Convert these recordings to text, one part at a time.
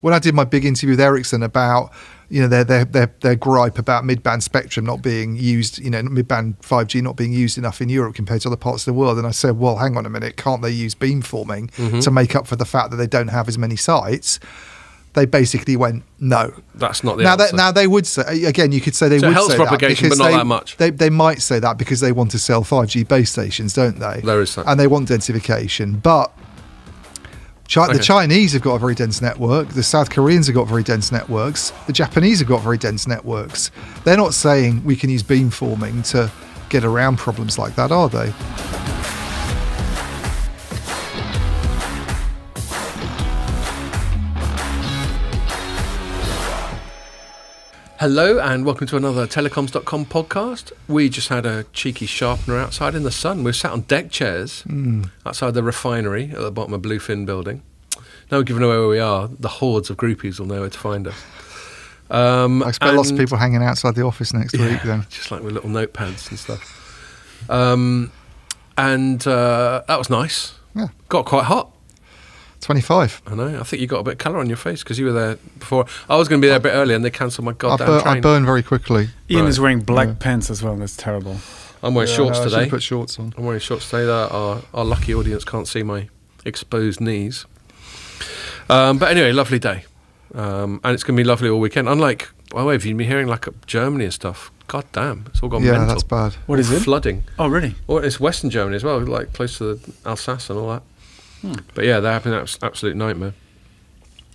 When I did my big interview with Ericsson about, their gripe about mid-band spectrum not being used, mid-band 5G not being used enough in Europe compared to other parts of the world, and I said, well, hang on a minute, can't they use beamforming to make up for the fact that they don't have as many sites? They basically went, no. That's not the answer. Now they would say, again, you could say they would say that. So it helps propagation, but not that much. They might say that because they want to sell 5G base stations, don't they? There is that. And they want densification, but the Chinese have got a very dense network. The South Koreans have got very dense networks. The Japanese have got very dense networks. They're not saying we can use beamforming to get around problems like that, are they? Hello and welcome to another Telecoms.com podcast. We just had a cheeky sharpener outside in the sun. We're sat on deck chairs outside the refinery at the bottom of Bluefin building. Now we're giving away where we are. The hordes of groupies will know where to find us. I expect lots of people hanging outside the office next week then. Just like with little notepads and stuff. That was nice. Yeah. Got quite hot. 25. I know. I think you got a bit of colour on your face because you were there before. I was going to be there a bit earlier and they cancelled my goddamn train. I burn very quickly. Ian is wearing black pants as well. That's terrible. I'm wearing shorts today. I should put shorts on. I'm wearing shorts today. Our lucky audience can't see my exposed knees. But anyway, lovely day. And it's going to be lovely all weekend. Unlike, have you been hearing like Germany and stuff? God damn, it's all gone mental. Yeah, that's bad. What is it? Flooding. Oh, really? Well, it's Western Germany as well, like close to the Alsace and all that. But yeah, they're having an absolute nightmare.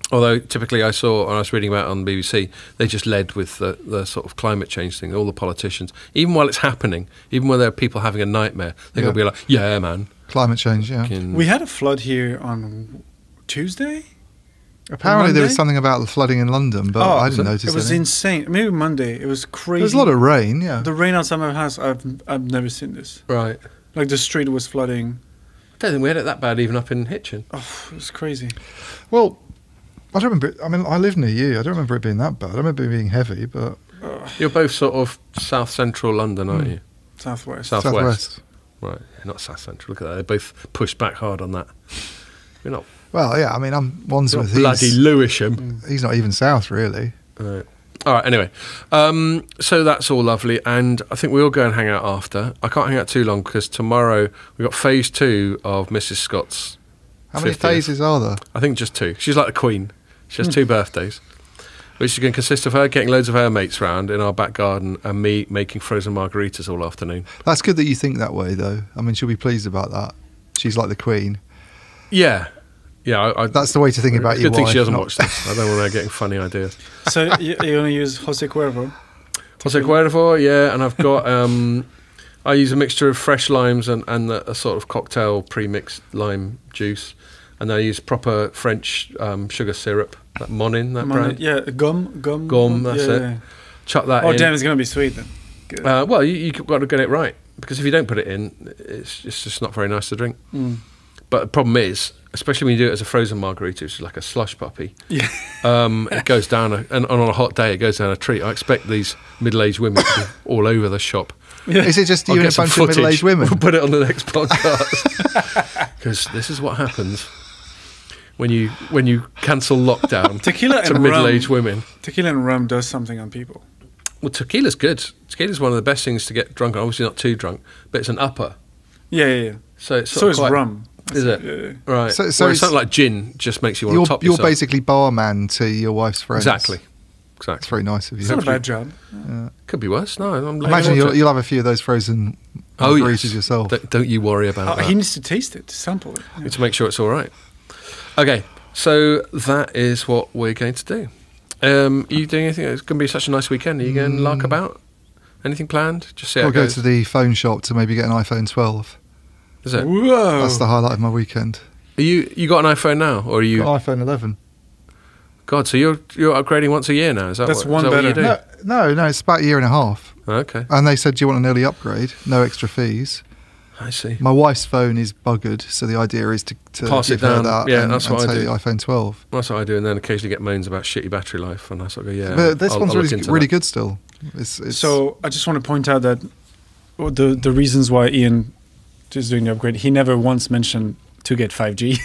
Although typically I saw, and I was reading about it on the BBC, they just led with the sort of climate change thing. All the politicians, even while it's happening, even when there are people having a nightmare, they're going to be like, yeah, man. Climate change, yeah. We had a flood here on Tuesday? Apparently there was something about the flooding in London, but I didn't notice it. It was insane. Maybe Monday. It was crazy. There was a lot of rain, yeah. The rain outside my house, I've never seen this. Right. Like the street was flooding. I don't think we had it that bad even up in Hitchin. Oh, it was crazy. Well, I don't remember. I live near you. I don't remember it being that bad. I remember it being heavy, but you're both sort of south central London, aren't you? Southwest. Southwest. Right, not south central. Look at that. They both pushed back hard on that. You're not. Well, yeah. I mean, I'm Wandsworth. Bloody Lewisham. He's not even south, really. All right, anyway. So that's all lovely, and I think we'll go and hang out after. I can't hang out too long because tomorrow we've got phase 2 of Mrs. Scott's. How many 50th. phases are there? I think just 2. She's like the Queen. She has 2 birthdays, which is going to consist of her getting loads of her mates round in our back garden and me making frozen margaritas all afternoon. That's good that you think that way, though. I mean, she'll be pleased about that. She's like the Queen. Yeah. Yeah, that's the way to think about your wife. Good thing she doesn't watch this. I don't want her getting funny ideas. So you're going to use Jose Cuervo? Jose Cuervo, yeah, and I've got... I use a mixture of fresh limes and a sort of cocktail pre-mixed lime juice, and then I use proper French sugar syrup, that Monin, that brand. Yeah, gum, that's it. Yeah. Chuck that in. Oh, damn, it's going to be sweet then. Good. Well, you've got to get it right, because if you don't put it in, it's just not very nice to drink. But the problem is, especially when you do it as a frozen margarita, which is like a slush puppy, it goes down, and on a hot day, it goes down a treat. I expect these middle-aged women to be all over the shop. Yeah. Is it just you and a bunch of middle-aged women? We'll put it on the next podcast. Because this is what happens when you cancel lockdown to middle-aged women. Tequila and rum does something on people. Well, tequila's good. Tequila's one of the best things to get drunk on. Obviously not too drunk, but it's an upper. Yeah. So it's is rum. Is it? Yeah. Right. So it's something like gin just makes you want to top yourself. You're basically barman to your wife's friends. Exactly. It's very nice of you. It's not a bad job. Yeah. Could be worse. No, imagine you'll have a few of those frozen margaritas yourself. Don't you worry about that. He needs to taste it, to sample it. Yeah. To make sure it's all right. Okay, so that is what we're going to do. Are you doing anything? It's going to be such a nice weekend. Are you going to lark about? Anything planned? Just see how it goes. Go to the phone shop to maybe get an iPhone 12. Is it? Whoa. That's the highlight of my weekend. You got an iPhone now, or are you? Got iPhone 11. God, so you're upgrading once a year now? Is that That's what, one is that better. what you do? No, it's about a year and a half. Okay. And they said, do you want an early upgrade? No extra fees. I see. My wife's phone is buggered, so the idea is to pass give it down. Her that That's what I do. The iPhone 12. That's what I do, and then occasionally get moans about shitty battery life, and I sort of go, yeah. But this one's really that. good still. It's so I just want to point out that the reasons why Ian is doing the upgrade, he never once mentioned to get 5G.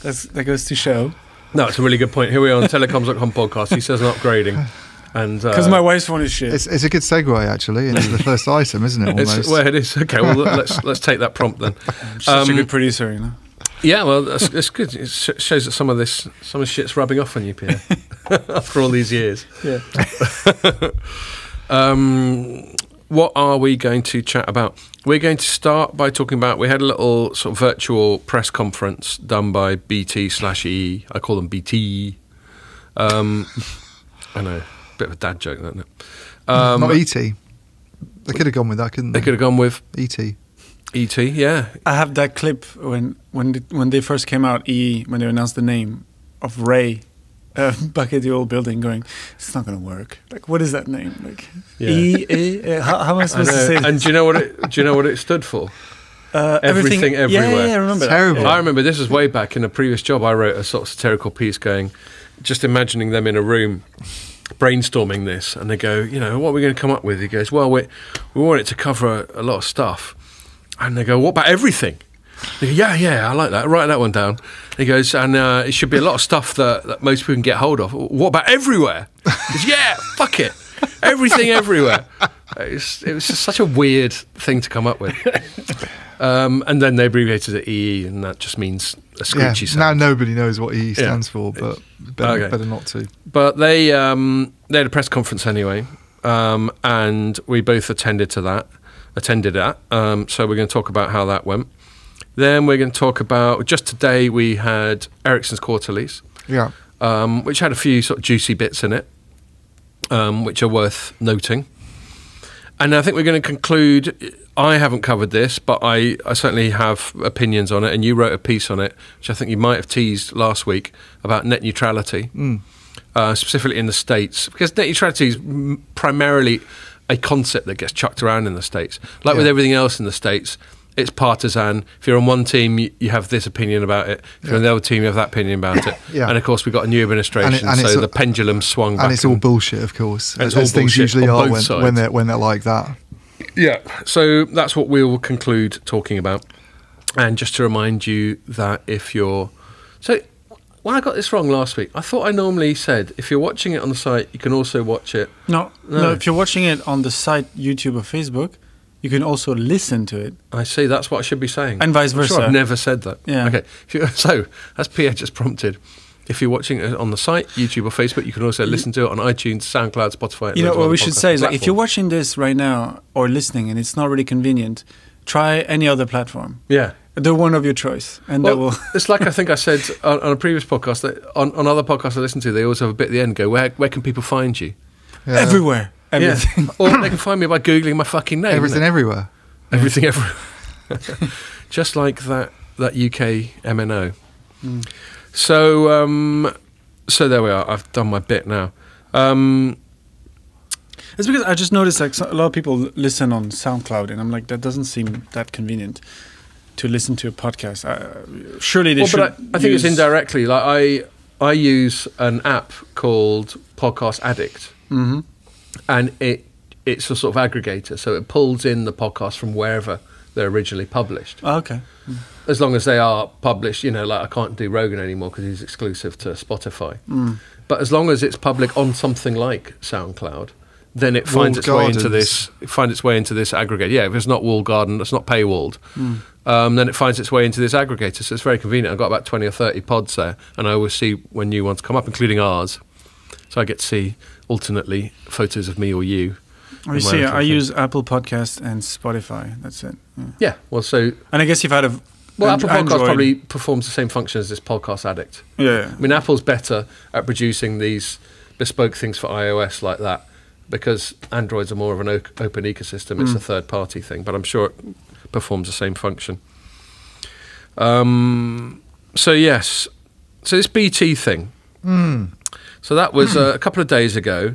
That goes to show. No, it's a really good point. Here we are on Telecoms.com podcast. He says I'm upgrading. And because my wife's phone is shit. It's a good segue actually into the first item, isn't it? Almost. Well, it is. Okay, well let's take that prompt then. I'm such a good producer, you know. Yeah, well, that's good. It shows that some of shit's rubbing off on you, Pierre, after all these years. Yeah. What are we going to chat about? We're going to start by talking about, we had a little sort of virtual press conference done by BT/EE. I call them BT. I know, bit of a dad joke, isn't it? Not ET. They could have gone with that, couldn't they? They could have gone with ET. ET, yeah. I have that clip when they first came out, when they announced the name of Ray back at the old building, going, it's not going to work. Like, what is that name? Like, yeah. How am I supposed to say this? And do you know what it stood for? Everything everywhere. Yeah, I remember Terrible. that. Yeah. I remember this was way back in a previous job. I wrote a sort of satirical piece going, just imagining them in a room brainstorming this, and they go, what are we going to come up with? He goes, well, we want it to cover a lot of stuff. And they go, what about everything? They go, yeah, I like that. Write that one down. He goes, and it should be a lot of stuff that most people can get hold of. What about everywhere? He goes, yeah, fuck it. Everything everywhere. It was just such a weird thing to come up with. And then they abbreviated it EE, and that just means a screechy sound. Now nobody knows what EE stands for, but better not to. But they had a press conference anyway, and we both attended it. So we're going to talk about how that went. Then we're going to talk about, just today we had Ericsson's quarterlies, which had a few sort of juicy bits in it, which are worth noting. And I think we're going to conclude, I haven't covered this, but I certainly have opinions on it, and you wrote a piece on it, which I think you might have teased last week, about net neutrality, specifically in the States, because net neutrality is primarily a concept that gets chucked around in the States. Like with everything else in the States, it's partisan. If you're on one team, you have this opinion about it. If you're on the other team, you have that opinion about it. And of course, we've got a new administration, so the pendulum swung back. And it's all bullshit, of course. As things usually are when they're like that. Yeah, so that's what we will conclude talking about. And just to remind you that if you're... So, when I got this wrong last week, I thought I normally said, if you're watching it on the site, you can also watch it... No, if you're watching it on the site, YouTube or Facebook, you can also listen to it. I see, that's what I should be saying. And vice versa. Sure, I've never said that. Yeah. Okay, so, as Pierre just prompted, if you're watching it on the site, YouTube or Facebook, you can also listen to it on iTunes, SoundCloud, Spotify. You know what we should say is, like, if you're watching this right now or listening and it's not really convenient, try any other platform. Yeah. The one of your choice. And that will... It's like I think I said on a previous podcast, that on other podcasts I listen to, they always have a bit at the end go, where can people find you? Yeah. Everywhere. Everything. Yeah. Or they can find me by Googling my fucking name. Everything everywhere. Everything everywhere. Just like that UK MNO. So there we are. I've done my bit now. It's because I just noticed like a lot of people listen on SoundCloud, and I'm like, that doesn't seem that convenient to listen to a podcast. Surely they should. But I think it's indirectly. Like I use an app called Podcast Addict, and it's a sort of aggregator, so it pulls in the podcast from wherever they're originally published. Oh, okay. As long as they are published, like I can't do Rogan anymore because he's exclusive to Spotify. But as long as it's public on something like SoundCloud, then it finds its way into this. Aggregator. Yeah, if it's not walled garden, it's not paywalled. Then it finds its way into this aggregator. So it's very convenient. I've got about 20 or 30 pods there, and I always see when new ones come up, including ours. So I get to see alternately photos of me or you. Oh, you see, I use Apple Podcasts and Spotify. That's it. Yeah. Well, so and I guess you've had a Apple Podcast probably performs the same function as this Podcast Addict. Yeah. I mean, Apple's better at producing these bespoke things for iOS like that because Androids are more of an open ecosystem. It's a third-party thing, but I'm sure it performs the same function. So yes, so this BT thing. So that was a couple of days ago.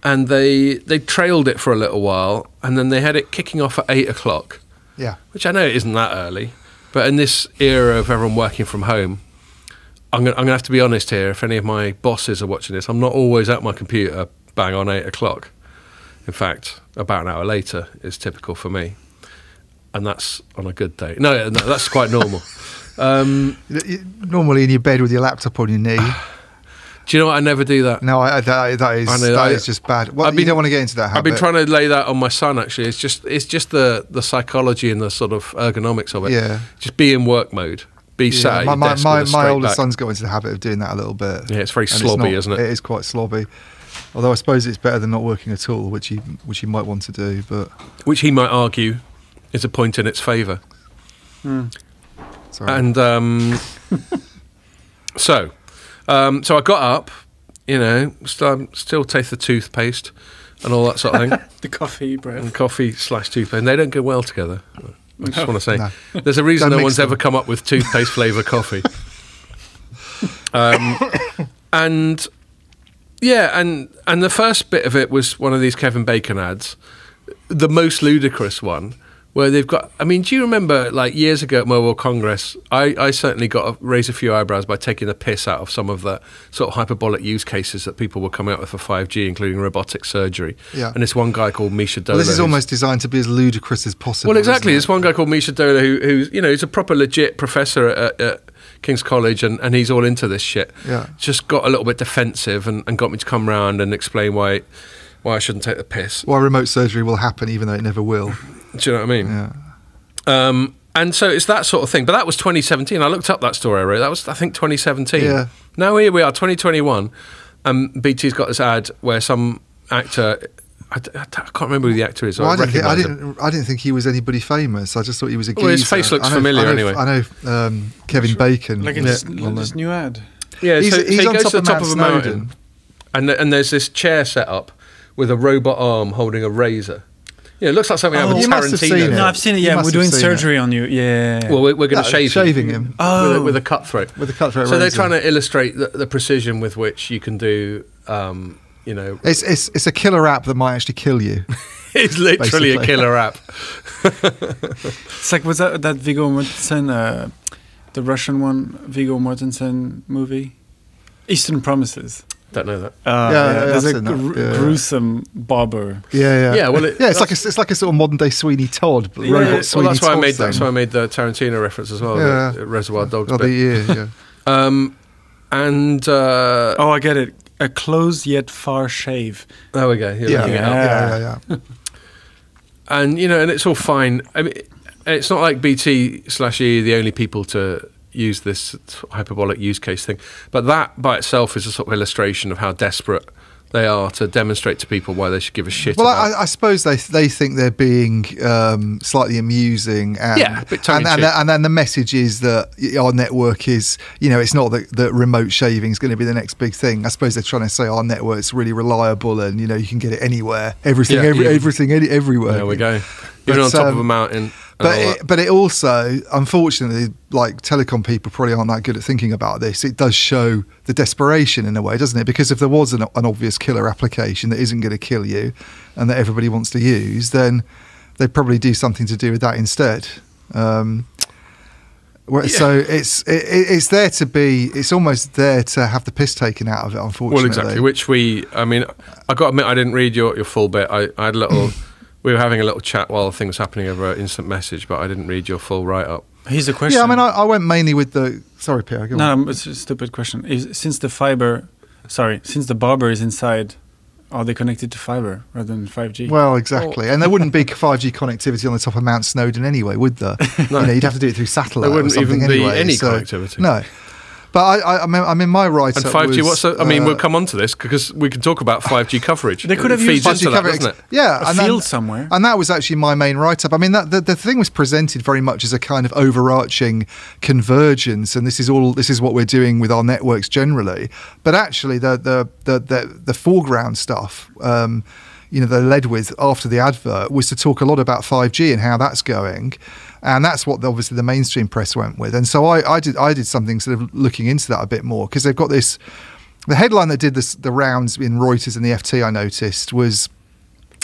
And they trailed it for a little while, and then they had it kicking off at 8 o'clock. Yeah. Which I know isn't that early, but in this era of everyone working from home, I'm going to have to be honest here. If any of my bosses are watching this, I'm not always at my computer bang on 8 o'clock. In fact, about an hour later is typical for me. And that's on a good day. No, that's quite normal. Normally in your bed with your laptop on your knee. Do you know what? I never do that. No, that is just bad. Well, you don't want to get into that habit. I've been trying to lay that on my son. Actually, it's just the psychology and the sort of ergonomics of it. Yeah, just be in work mode. Be sat. My older son's got into the habit of doing that a little bit. Yeah, it's very slobby, isn't it? It is quite slobby. Although I suppose it's better than not working at all, which he might want to do, but which he might argue is a point in its favour. Sorry. And so I got up, still taste the toothpaste and all that sort of thing. The coffee breath. And coffee/toothpaste. And they don't go well together. I just want to say, there's a reason Don't no one's mix them. ever come up with toothpaste flavour coffee. And the first bit of it was one of these Kevin Bacon ads, the most ludicrous one, where they've got. I mean, do you remember, like years ago at Mobile Congress, I certainly got to raise a few eyebrows by taking the piss out of some of the sort of hyperbolic use cases that people were coming out with for 5G, including robotic surgery. Yeah. And this one guy called Misha Dola. Well, this is almost designed to be as ludicrous as possible. Well, exactly. Isn't it? This one guy called Misha Dola, who's he's a proper legit professor at King's College, and he's all into this shit. Yeah. Just got a little bit defensive and got me to come round and explain why I shouldn't take the piss. Why remote surgery will happen even though it never will. Do you know what I mean? Yeah. And so it's that sort of thing. But that was 2017. I looked up that story I wrote. That was, I think, 2017. Yeah. Now here we are, 2021. BT's got this ad where some actor, I can't remember who the actor is. Well, I recognise him. didn't think he was anybody famous. I just thought he was a geezer. Well, his face looks familiar anyway. I know Kevin Bacon. Like in this new ad. Yeah, He's so he on goes top to the of top Mount of a Snowdon. mountain, and there's this chair set up with a robot arm holding a razor. Yeah, it looks like something out of you must have Tarantino. seen it. No, I've seen it. You Yeah, must we're have doing seen surgery on you. Yeah. Well, we're going to shave shaving him. Oh. with a cutthroat. With a cutthroat So they're razor. trying to illustrate the precision with which you can do, It's a killer app that might actually kill you. It's literally Basically. a killer app. It's like, was that Viggo Mortensen, the Russian one, Viggo Mortensen movie? Eastern Promises. Don't know that. There's I've a seen that. Yeah. gruesome barber. Yeah, well, it's like a sort of modern day Sweeney Todd. Yeah, Robot well, Sweeney that's why I Todd made thing. that's why I made the Tarantino reference as well. Yeah. The Reservoir Dogs Oh, bit. yeah. Oh, I get it. A close yet far shave. There we go. You're looking it up. Yeah. And and it's all fine. I mean, it's not like BT/E the only people to use this hyperbolic use case thing, but that by itself is a sort of illustration of how desperate they are to demonstrate to people why they should give a shit. Well, about. I suppose they think they're being slightly amusing, and Yeah, a bit tongue-in-cheek. and then the message is that our network is, it's not that remote shaving is going to be the next big thing. I suppose they're trying to say our network's really reliable, and you can get it anywhere, everything, everywhere. There we go. But, Even on top of a mountain. But it also, unfortunately, like telecom people probably aren't that good at thinking about this. It does show the desperation in a way, doesn't it? Because if there was an obvious killer application that isn't going to kill you and that everybody wants to use, then they'd probably do something to do with that instead. So it's there to be. It's almost there to have the piss taken out of it. Unfortunately, Well, exactly. Which I got to admit, I didn't read your full bit. I had a little. We were having a little chat while things were happening over instant message, but I didn't read your full write-up. Here's the question. Yeah, I mean, I went mainly with the. Sorry, Pierre. Go on. No, it's a stupid question. Since the barber is inside, are they connected to fiber rather than 5G? Well, exactly. And there wouldn't be 5G connectivity on the top of Mount Snowdon anyway, would there? No. You'd have to do it through satellite. There wouldn't or something even be anyway, any so, connectivity. No. But I mean, my write-up And 5G, was, we'll come on to this because we can talk about 5G coverage. They could have It feeds used into 5G that, coverage. doesn't it? Yeah. a field somewhere. And that was actually my main write-up. I mean, the thing was presented very much as a kind of overarching convergence, and this is what we're doing with our networks generally. But actually, the foreground stuff, they led with after the advert was to talk a lot about 5G and how that's going. And that's what obviously the mainstream press went with. And so I did something sort of looking into that a bit more, because they've got this. The headline that did the rounds in Reuters and the FT, I noticed, was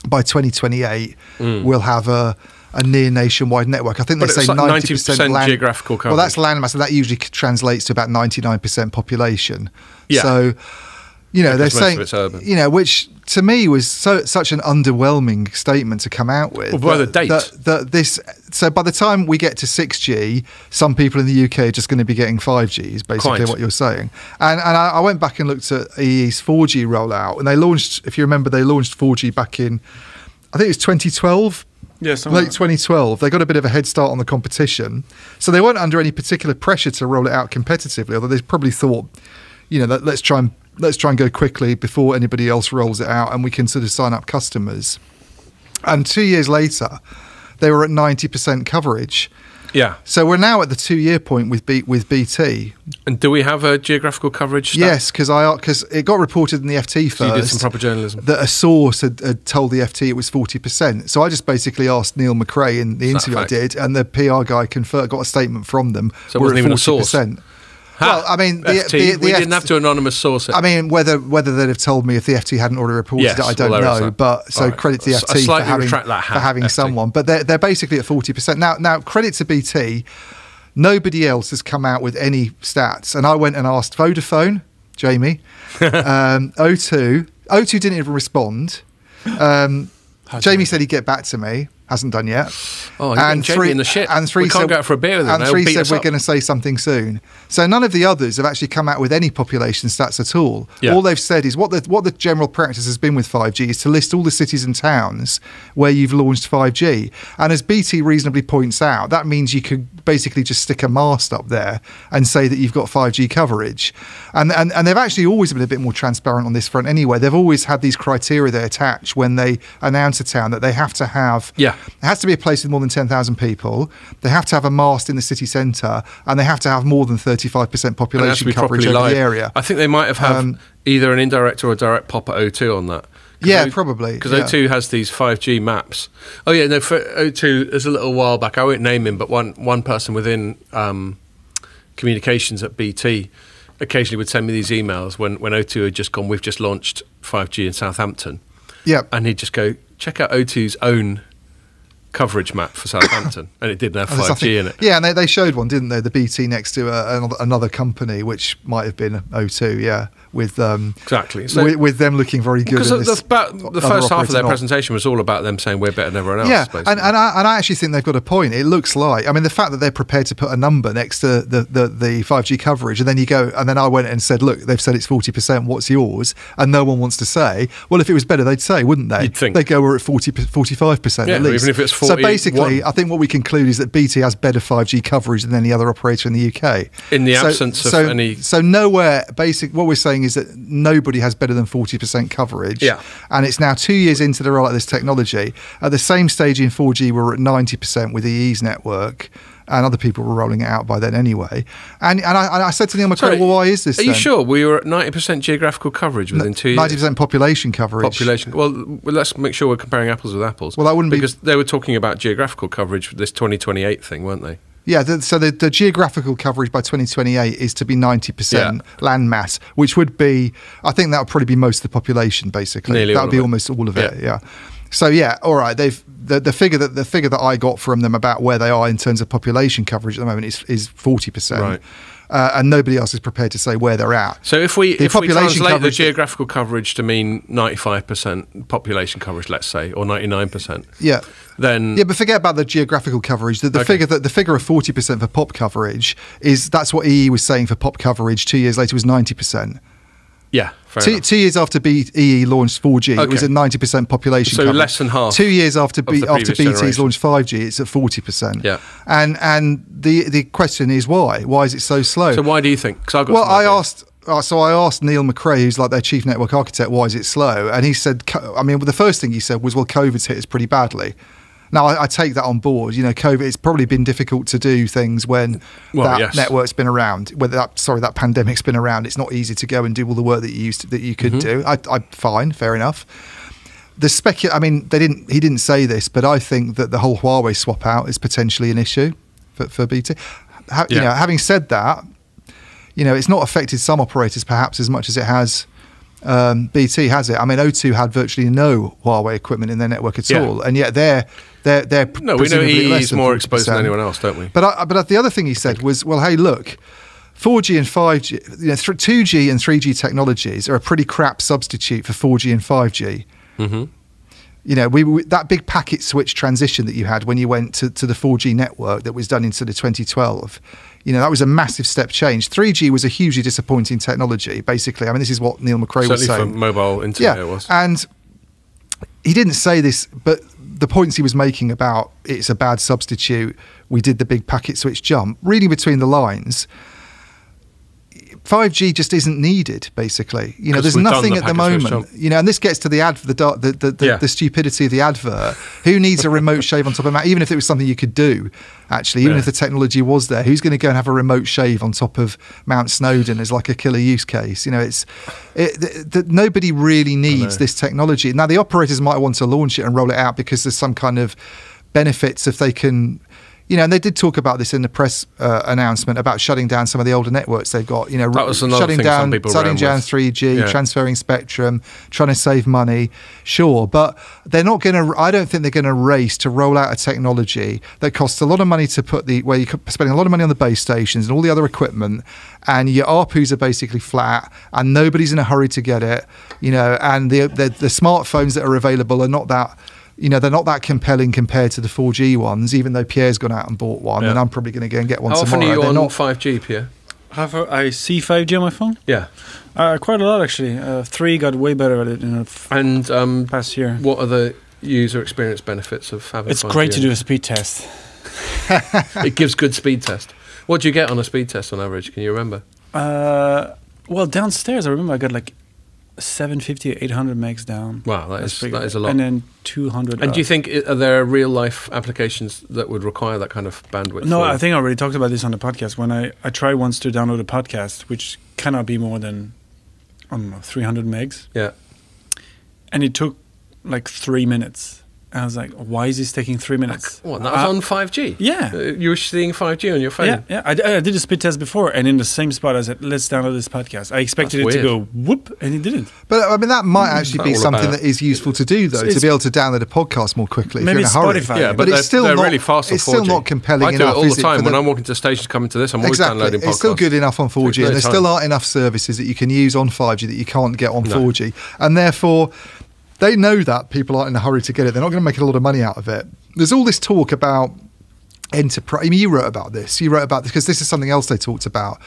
by 2028 we'll have a near nationwide network. I think they say 90% land, geographical coverage. Well, that's landmass, and that usually translates to about 99% population. Yeah. So You know, they're Because most saying, of it's urban. you know, which to me was such an underwhelming statement to come out with. Well, by the date. So by the time we get to 6G, some people in the UK are just going to be getting 5G, is basically Quite. what you're saying. And I went back and looked at EE's 4G rollout, and they launched, if you remember, they launched 4G back in, I think it was 2012. Yeah, Late 2012, they got a bit of a head start on the competition. So they weren't under any particular pressure to roll it out competitively, although they probably thought, you know, that let's try and go quickly before anybody else rolls it out, and we can sort of sign up customers. And 2 years later, they were at 90% coverage. Yeah. So we're now at the 2-year point with BT. And do we have a geographical coverage stat? Yes, because it got reported in the FT first. So you did some proper journalism. That a source had told the FT it was 40%. So I just basically asked Neil McRae in the interview I did, and the PR guy got a statement from them. So it wasn't even a source. Well, I mean, we didn't have to anonymous source it. I mean, whether they'd have told me if the FT hadn't already reported it, I don't know. But so credit to the FT for having someone. But they're basically at 40%. Now, credit to BT. Nobody else has come out with any stats. And I went and asked Vodafone, Jamie, O2. O2 didn't even respond. Jamie said he'd get back to me. Hasn't done yet. Oh, and Jamie in the shit. And three we can't go out for a beer with them. And three said we're going to say something soon. So none of the others have actually come out with any population stats at all. Yeah. All they've said is what the general practice has been with 5G is to list all the cities and towns where you've launched 5G. And as BT reasonably points out, that means you could basically just stick a mast up there and say that you've got 5G coverage. And they've actually always been a bit more transparent on this front anyway. They've always had these criteria they attach when they announce a town, that they have to have... Yeah. It has to be a place with more than 10,000 people. They have to have a mast in the city centre, and they have to have more than 35% population coverage over the area. I think they might have either an indirect or a direct pop at O2 on that. Yeah, probably. Because O2 has these 5G maps. Oh yeah, no, for O2, there's a little while back, I won't name him, but one person within communications at BT occasionally would send me these emails when O2 had just gone, we've just launched 5G in Southampton. Yeah. And he'd just go, check out O2's own coverage map for Southampton, and it didn't have 5G in it. Yeah, and they showed one, didn't they? The BT next to another company, which might have been O2, yeah, with exactly. So with them looking very good. Because the first half of their presentation was all about them saying we're better than everyone else. Yeah, basically. and I actually think they've got a point. It looks like, I mean, the fact that they're prepared to put a number next to the 5G coverage, and then you go, and then I went and said, look, they've said it's 40%. What's yours? And no one wants to say. Well, if it was better, they'd say, wouldn't they? You'd think they'd go, we're at 45% yeah, at least. Even if it's 40, so basically, I think what we conclude is that BT has better 5G coverage than any other operator in the UK. In the absence of any... So nowhere, what we're saying is that nobody has better than 40% coverage. Yeah. And it's now 2 years into the rollout of this technology. At the same stage in 4G, we're at 90% with EE's network. And other people were rolling it out by then anyway. And I said to Neil McRae, well, why is this Are you sure we were at 90% geographical coverage within 2 years? 90% population coverage. Well, let's make sure we're comparing apples with apples. Well, that wouldn't because they were talking about geographical coverage for this 2028 thing, weren't they? Yeah, so the geographical coverage by 2028 is to be 90% land mass, which would be, I think that would probably be most of the population, basically. Nearly that would be almost all of it, yeah. So yeah, all right. The figure that I got from them about where they are in terms of population coverage at the moment is 40%, right? And nobody else is prepared to say where they're at. So if we translate the geographical coverage to mean 95% population coverage, let's say, or 99%, then but forget about the geographical coverage. The figure of 40% for pop coverage that's what EE was saying for pop coverage. 2 years later was 90%. Yeah, fair enough. 2 years after EE launched 4G, it was at 90% population coverage. So less than half. 2 years after BT's launched 5G, it's at 40%. Yeah. And the question is why? Why is it so slow? So why do you think? I asked Neil McRae, who's like their chief network architect, why is it slow? And he said, the first thing he said was, well, COVID's hit us pretty badly. Now, I take that on board. You know, COVID, it's probably been difficult to do things when network's been around. That pandemic's been around. It's not easy to go and do all the work that you could do. Fine, fair enough. He didn't say this, but I think that the whole Huawei swap out is potentially an issue for BT. You know, having said that, you know, it's not affected some operators perhaps as much as it has. BT has it. I mean, O2 had virtually no Huawei equipment in their network at all, and yet they're no, we know EE is more exposed than anyone else, don't we? But the other thing he said was, well, hey, look, 4G and 5G, 2G and 3G technologies are a pretty crap substitute for 4G and 5G. Mm-hmm. We that big packet switch transition that you had when you went to the 4G network that was done in sort of 2012, that was a massive step change. 3G was a hugely disappointing technology, basically. I mean, this is what Neil McRae was saying. Certainly for mobile internet it was. And he didn't say this, but the points he was making about it's a bad substitute, we did the big packet switch jump, reading between the lines, 5G just isn't needed, basically. There's nothing at the moment. And this gets to the stupidity of the advert. Who needs a remote shave on top of Mac? Even if it was something you could do, actually, even if the technology was there, who's going to go and have a remote shave on top of Mount Snowdon as like a killer use case? Nobody really needs this technology. Now, the operators might want to launch it and roll it out because there's some kind of benefits if they can. And they did talk about this in the press announcement about shutting down some of the older networks they've got. That was another shutting thing down, some people shutting down 3G, transferring spectrum, trying to save money. Sure, but they're not going to. I don't think they're going to race to roll out a technology that costs a lot of money to where you're spending a lot of money on the base stations and all the other equipment, and your ARPUs are basically flat, and nobody's in a hurry to get it. And the smartphones that are available are not that. They're not that compelling compared to the 4G ones, even though Pierre's gone out and bought one, and I'm probably going to go and get one tomorrow. How often are you on 5G, Pierre? I see 5G on my phone? Yeah. Quite a lot, actually. 3 got way better at it in the past year. What are the user experience benefits of having 5G? It's great to do a speed test. It gives good speed test. What do you get on a speed test on average? Can you remember? Well, downstairs, I remember I got like 750, 800 megs down. Wow, that is a lot. And then 200 And do you think, are there real life applications that would require that kind of bandwidth? No, I think I already talked about this on the podcast. When I tried once to download a podcast, which cannot be more than, 300 megs. Yeah. And it took like 3 minutes. And I was like, why is this taking 3 minutes? What, that was on 5G? Yeah. You were seeing 5G on your phone? Yeah. I did a speed test before, and in the same spot, I said, let's download this podcast. I expected it to go whoop, and it didn't. But I mean, that might actually be something that is useful to do, though, to be able to download a podcast more quickly if you're in a hurry. Spotify. Yeah, but it's still really fast on 4G. It's still not compelling enough. I do it all the time. When I'm walking to stations coming to this, I'm always downloading podcasts. It's still good enough on 4G, and there still aren't enough services that you can use on 5G that you can't get on 4G. And therefore, they know that people aren't in a hurry to get it. They're not going to make a lot of money out of it. There's all this talk about enterprise. I mean, you wrote about this. Because this is something else they talked about.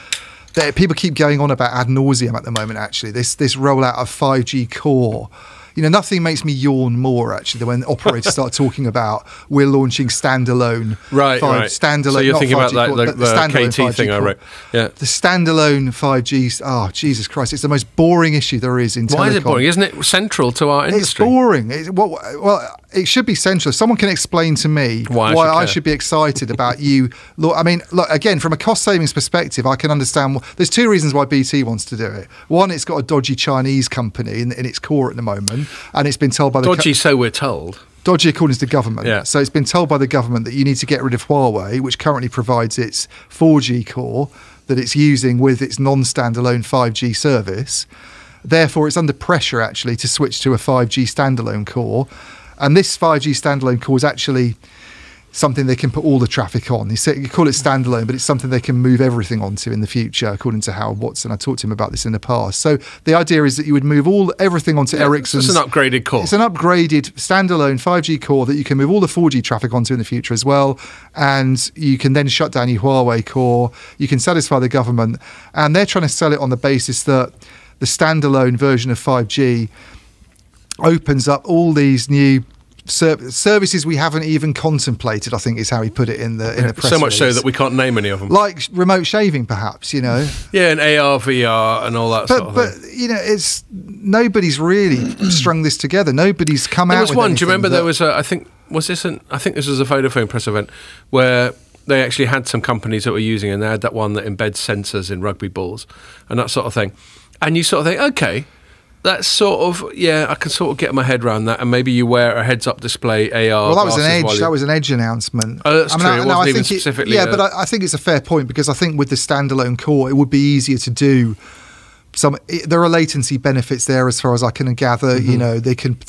That people keep going on about ad nauseum at the moment, actually. This rollout of 5G core. Nothing makes me yawn more, actually, than when operators start talking about we're launching standalone. Right. Standalone, so you're thinking 5G about the KT thing I wrote. Yeah. The standalone 5G. Oh, Jesus Christ. It's the most boring issue there is in telecom. Why is it boring? Isn't it central to our industry? It's boring. Well, it should be central. If someone can explain to me why I should be excited about you. Look, again, from a cost savings perspective, I can understand. There's 2 reasons why BT wants to do it. One, it's got a dodgy Chinese company in its core at the moment. And it's been told by the dodgy, so we're told. Dodgy according to the government. Yeah. So it's been told by the government that you need to get rid of Huawei, which currently provides its 4G core that it's using with its non-standalone 5G service. Therefore, it's under pressure, actually, to switch to a 5G standalone core. And this 5G standalone core is actually something they can put all the traffic on. You call it standalone, but it's something they can move everything onto in the future, according to Howard Watson. I talked to him about this in the past. So the idea is that you would move everything onto Ericsson's. It's an upgraded core. It's an upgraded standalone 5G core that you can move all the 4G traffic onto in the future as well. And you can then shut down your Huawei core. You can satisfy the government. And they're trying to sell it on the basis that the standalone version of 5G opens up all these new services we haven't even contemplated, I think is how he put it in the press so much release. So that we can't name any of them. Like remote shaving, perhaps, Yeah, and AR, VR and all that sort of thing. But, it's nobody's really strung this together. Nobody's come out with There was one, do you remember there was I think this was a Vodafone press event where they actually had some companies that were using it, and they had that one that embeds sensors in rugby balls and that sort of thing. And you sort of think, okay, that's sort of, I can sort of get my head around that, and maybe you wear a heads-up display AR. Well, that was an Edge. That was an Edge announcement. Oh, that's true. It wasn't even specifically. But I think it's a fair point, because I think with the standalone core, it would be easier to do. There are latency benefits there, as far as I can gather. Mm-hmm. They can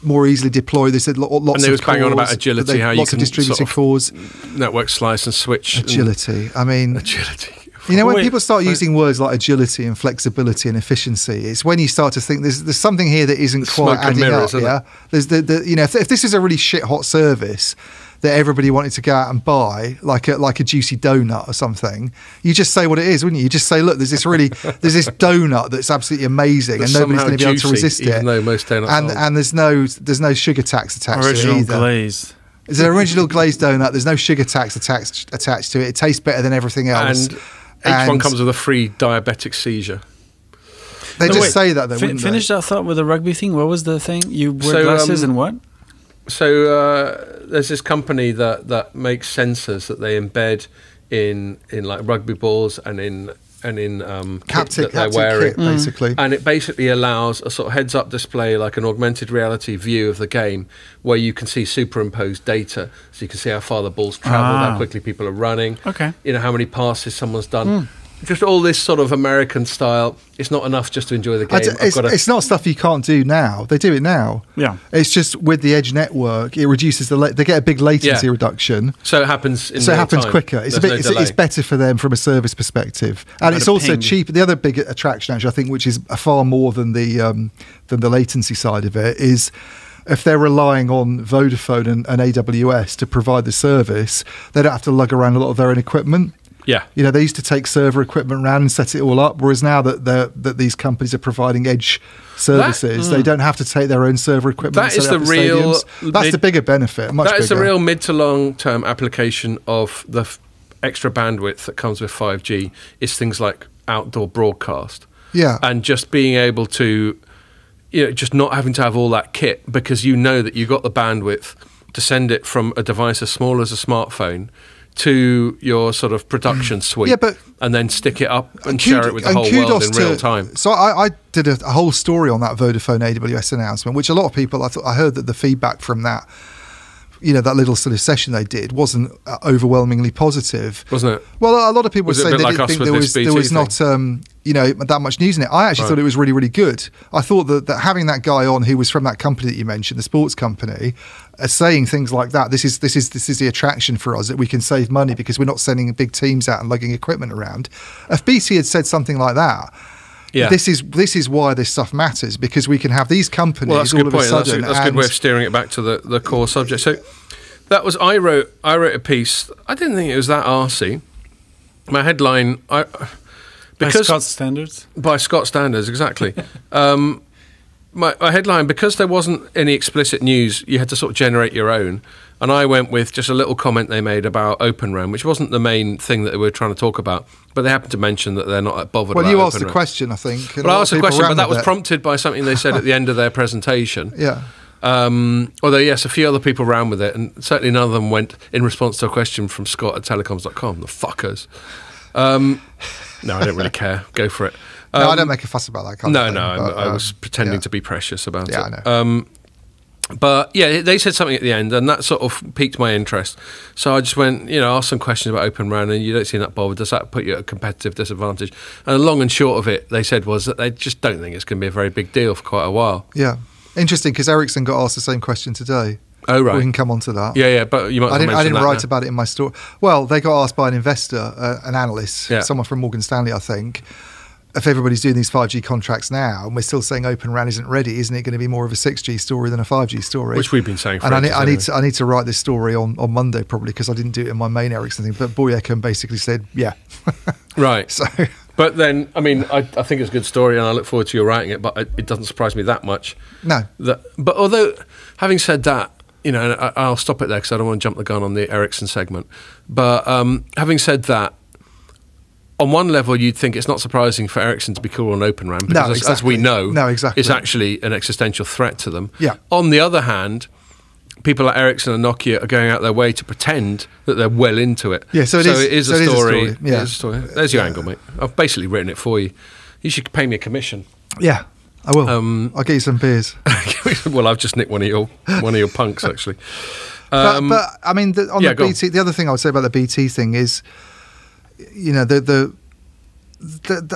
more easily deploy this. Lots and they was banging on about agility, how you can distributed cores, network slice and switch. Agility. Agility. You know, when people start using words like agility and flexibility and efficiency, it's when you start to think there's something here that isn't quite adding up. Yeah, there's you know, if this is a really shit hot service that everybody wanted to go out and buy, like a juicy donut or something, you just say what it is, wouldn't you? You just say, look, there's this donut that's absolutely amazing, and nobody's going to be able to resist it. Even though most donuts and there's no sugar tax attached to it either. Original glaze. It's an original glazed donut. There's no sugar tax attached to it. It tastes better than everything else. And each one comes with a free diabetic seizure. They say that, though, wouldn't finish they? that thought with the rugby thing. What was the thing? You wear glasses and what? So there's this company that makes sensors that they embed in like rugby balls and in kit that they're wearing, kit, basically. And it basically allows a sort of heads-up display, like an augmented reality view of the game, where you can see superimposed data, so you can see how far the ball's travelled, how quickly people are running, you know, how many passes someone's done. Just all this sort of American style. It's not enough just to enjoy the game. It's not stuff you can't do now. They do it now. Yeah. It's just with the Edge network, it reduces they get a big latency reduction. So it happens. Quicker. It's better for them from a service perspective, and it's also cheaper. The other big attraction, actually, I think, which is far more than the latency side of it, is if they're relying on Vodafone and AWS to provide the service, they don't have to lug around a lot of their own equipment. Yeah, you know, they used to take server equipment around and set it all up, whereas now that these companies are providing edge services, they don't have to take their own server equipment. That is the real. That's the bigger benefit. That is the real mid to long term application of the extra bandwidth that comes with 5G. Is things like outdoor broadcast. Yeah, and just being able to, you know, just not having to have all that kit, because you know that you got the bandwidth to send it from a device as small as a smartphone to your sort of production suite, and then stick it up and share it with the whole world in real time. So I did a whole story on that Vodafone AWS announcement, which a lot of people, I heard that the feedback from that, you know, that little sort of session they did wasn't overwhelmingly positive, wasn't it? Well, a lot of people say they didn't think there was not you know, that much news in it. I actually thought it was really, really good. I thought that having that guy on who was from that company that you mentioned, the sports company, saying things like that, this is the attraction for us, that we can save money because we're not sending big teams out and lugging equipment around. If BT had said something like that, this is why this stuff matters, because we can have these companies all of a sudden. That's a good way of steering it back to the core subject. So that was I wrote a piece. I didn't think it was that arsey. My headline, by Scott's standards. By Scott's standards, exactly. My headline, because there wasn't any explicit news, you had to sort of generate your own. And I went with just a little comment they made about Open RAN, which wasn't the main thing that they were trying to talk about, but they happened to mention that they're not that bothered about Open RAN. Well, you asked the question, I think. Well, I asked the question, but that was prompted by something they said at the end of their presentation. Yeah. Although, yes, a few other people ran with it, and certainly none of them went in response to a question from Scott at Telecoms.com. The fuckers. No, I don't really care. Go for it. No, I don't make a fuss about that kind of thing. I was pretending to be precious about it. Yeah, I know. But yeah, they said something at the end, and that sort of piqued my interest. So I just went, you know, asked some questions about Open RAN, and you don't seem that bothered. Does that put you at a competitive disadvantage? And the long and short of it, they said, was that they just don't think it's going to be a very big deal for quite a while. Yeah. Interesting, because Ericsson got asked the same question today. Oh, right. We can come on to that. Yeah, but you might I didn't write about it in my story. Well, they got asked by an investor, an analyst, someone from Morgan Stanley, I think, if everybody's doing these 5G contracts now, and we're still saying Open RAN isn't ready, isn't it going to be more of a 6G story than a 5G story? Which we've been saying for ages. And I need to write this story on Monday, probably, because I didn't do it in my main Ericsson thing. But Boyacom basically said, yeah. Right. So, but then, I mean, I think it's a good story, and I look forward to your writing it, but it doesn't surprise me that much. No. But although, having said that, you know, and I'll stop it there because I don't want to jump the gun on the Ericsson segment. But having said that, on one level, you'd think it's not surprising for Ericsson to be cool on Open RAN because, as we know, it's actually an existential threat to them. Yeah. On the other hand, people like Ericsson and Nokia are going out their way to pretend that they're well into it. Yeah, so it is a story. Yeah. It is a story. There's your angle, mate. I've basically written it for you. You should pay me a commission. Yeah, I will. I'll get you some beers. Well, I've just nicked one of your punks, actually. But I mean, the other thing I would say about the BT thing is, you know, the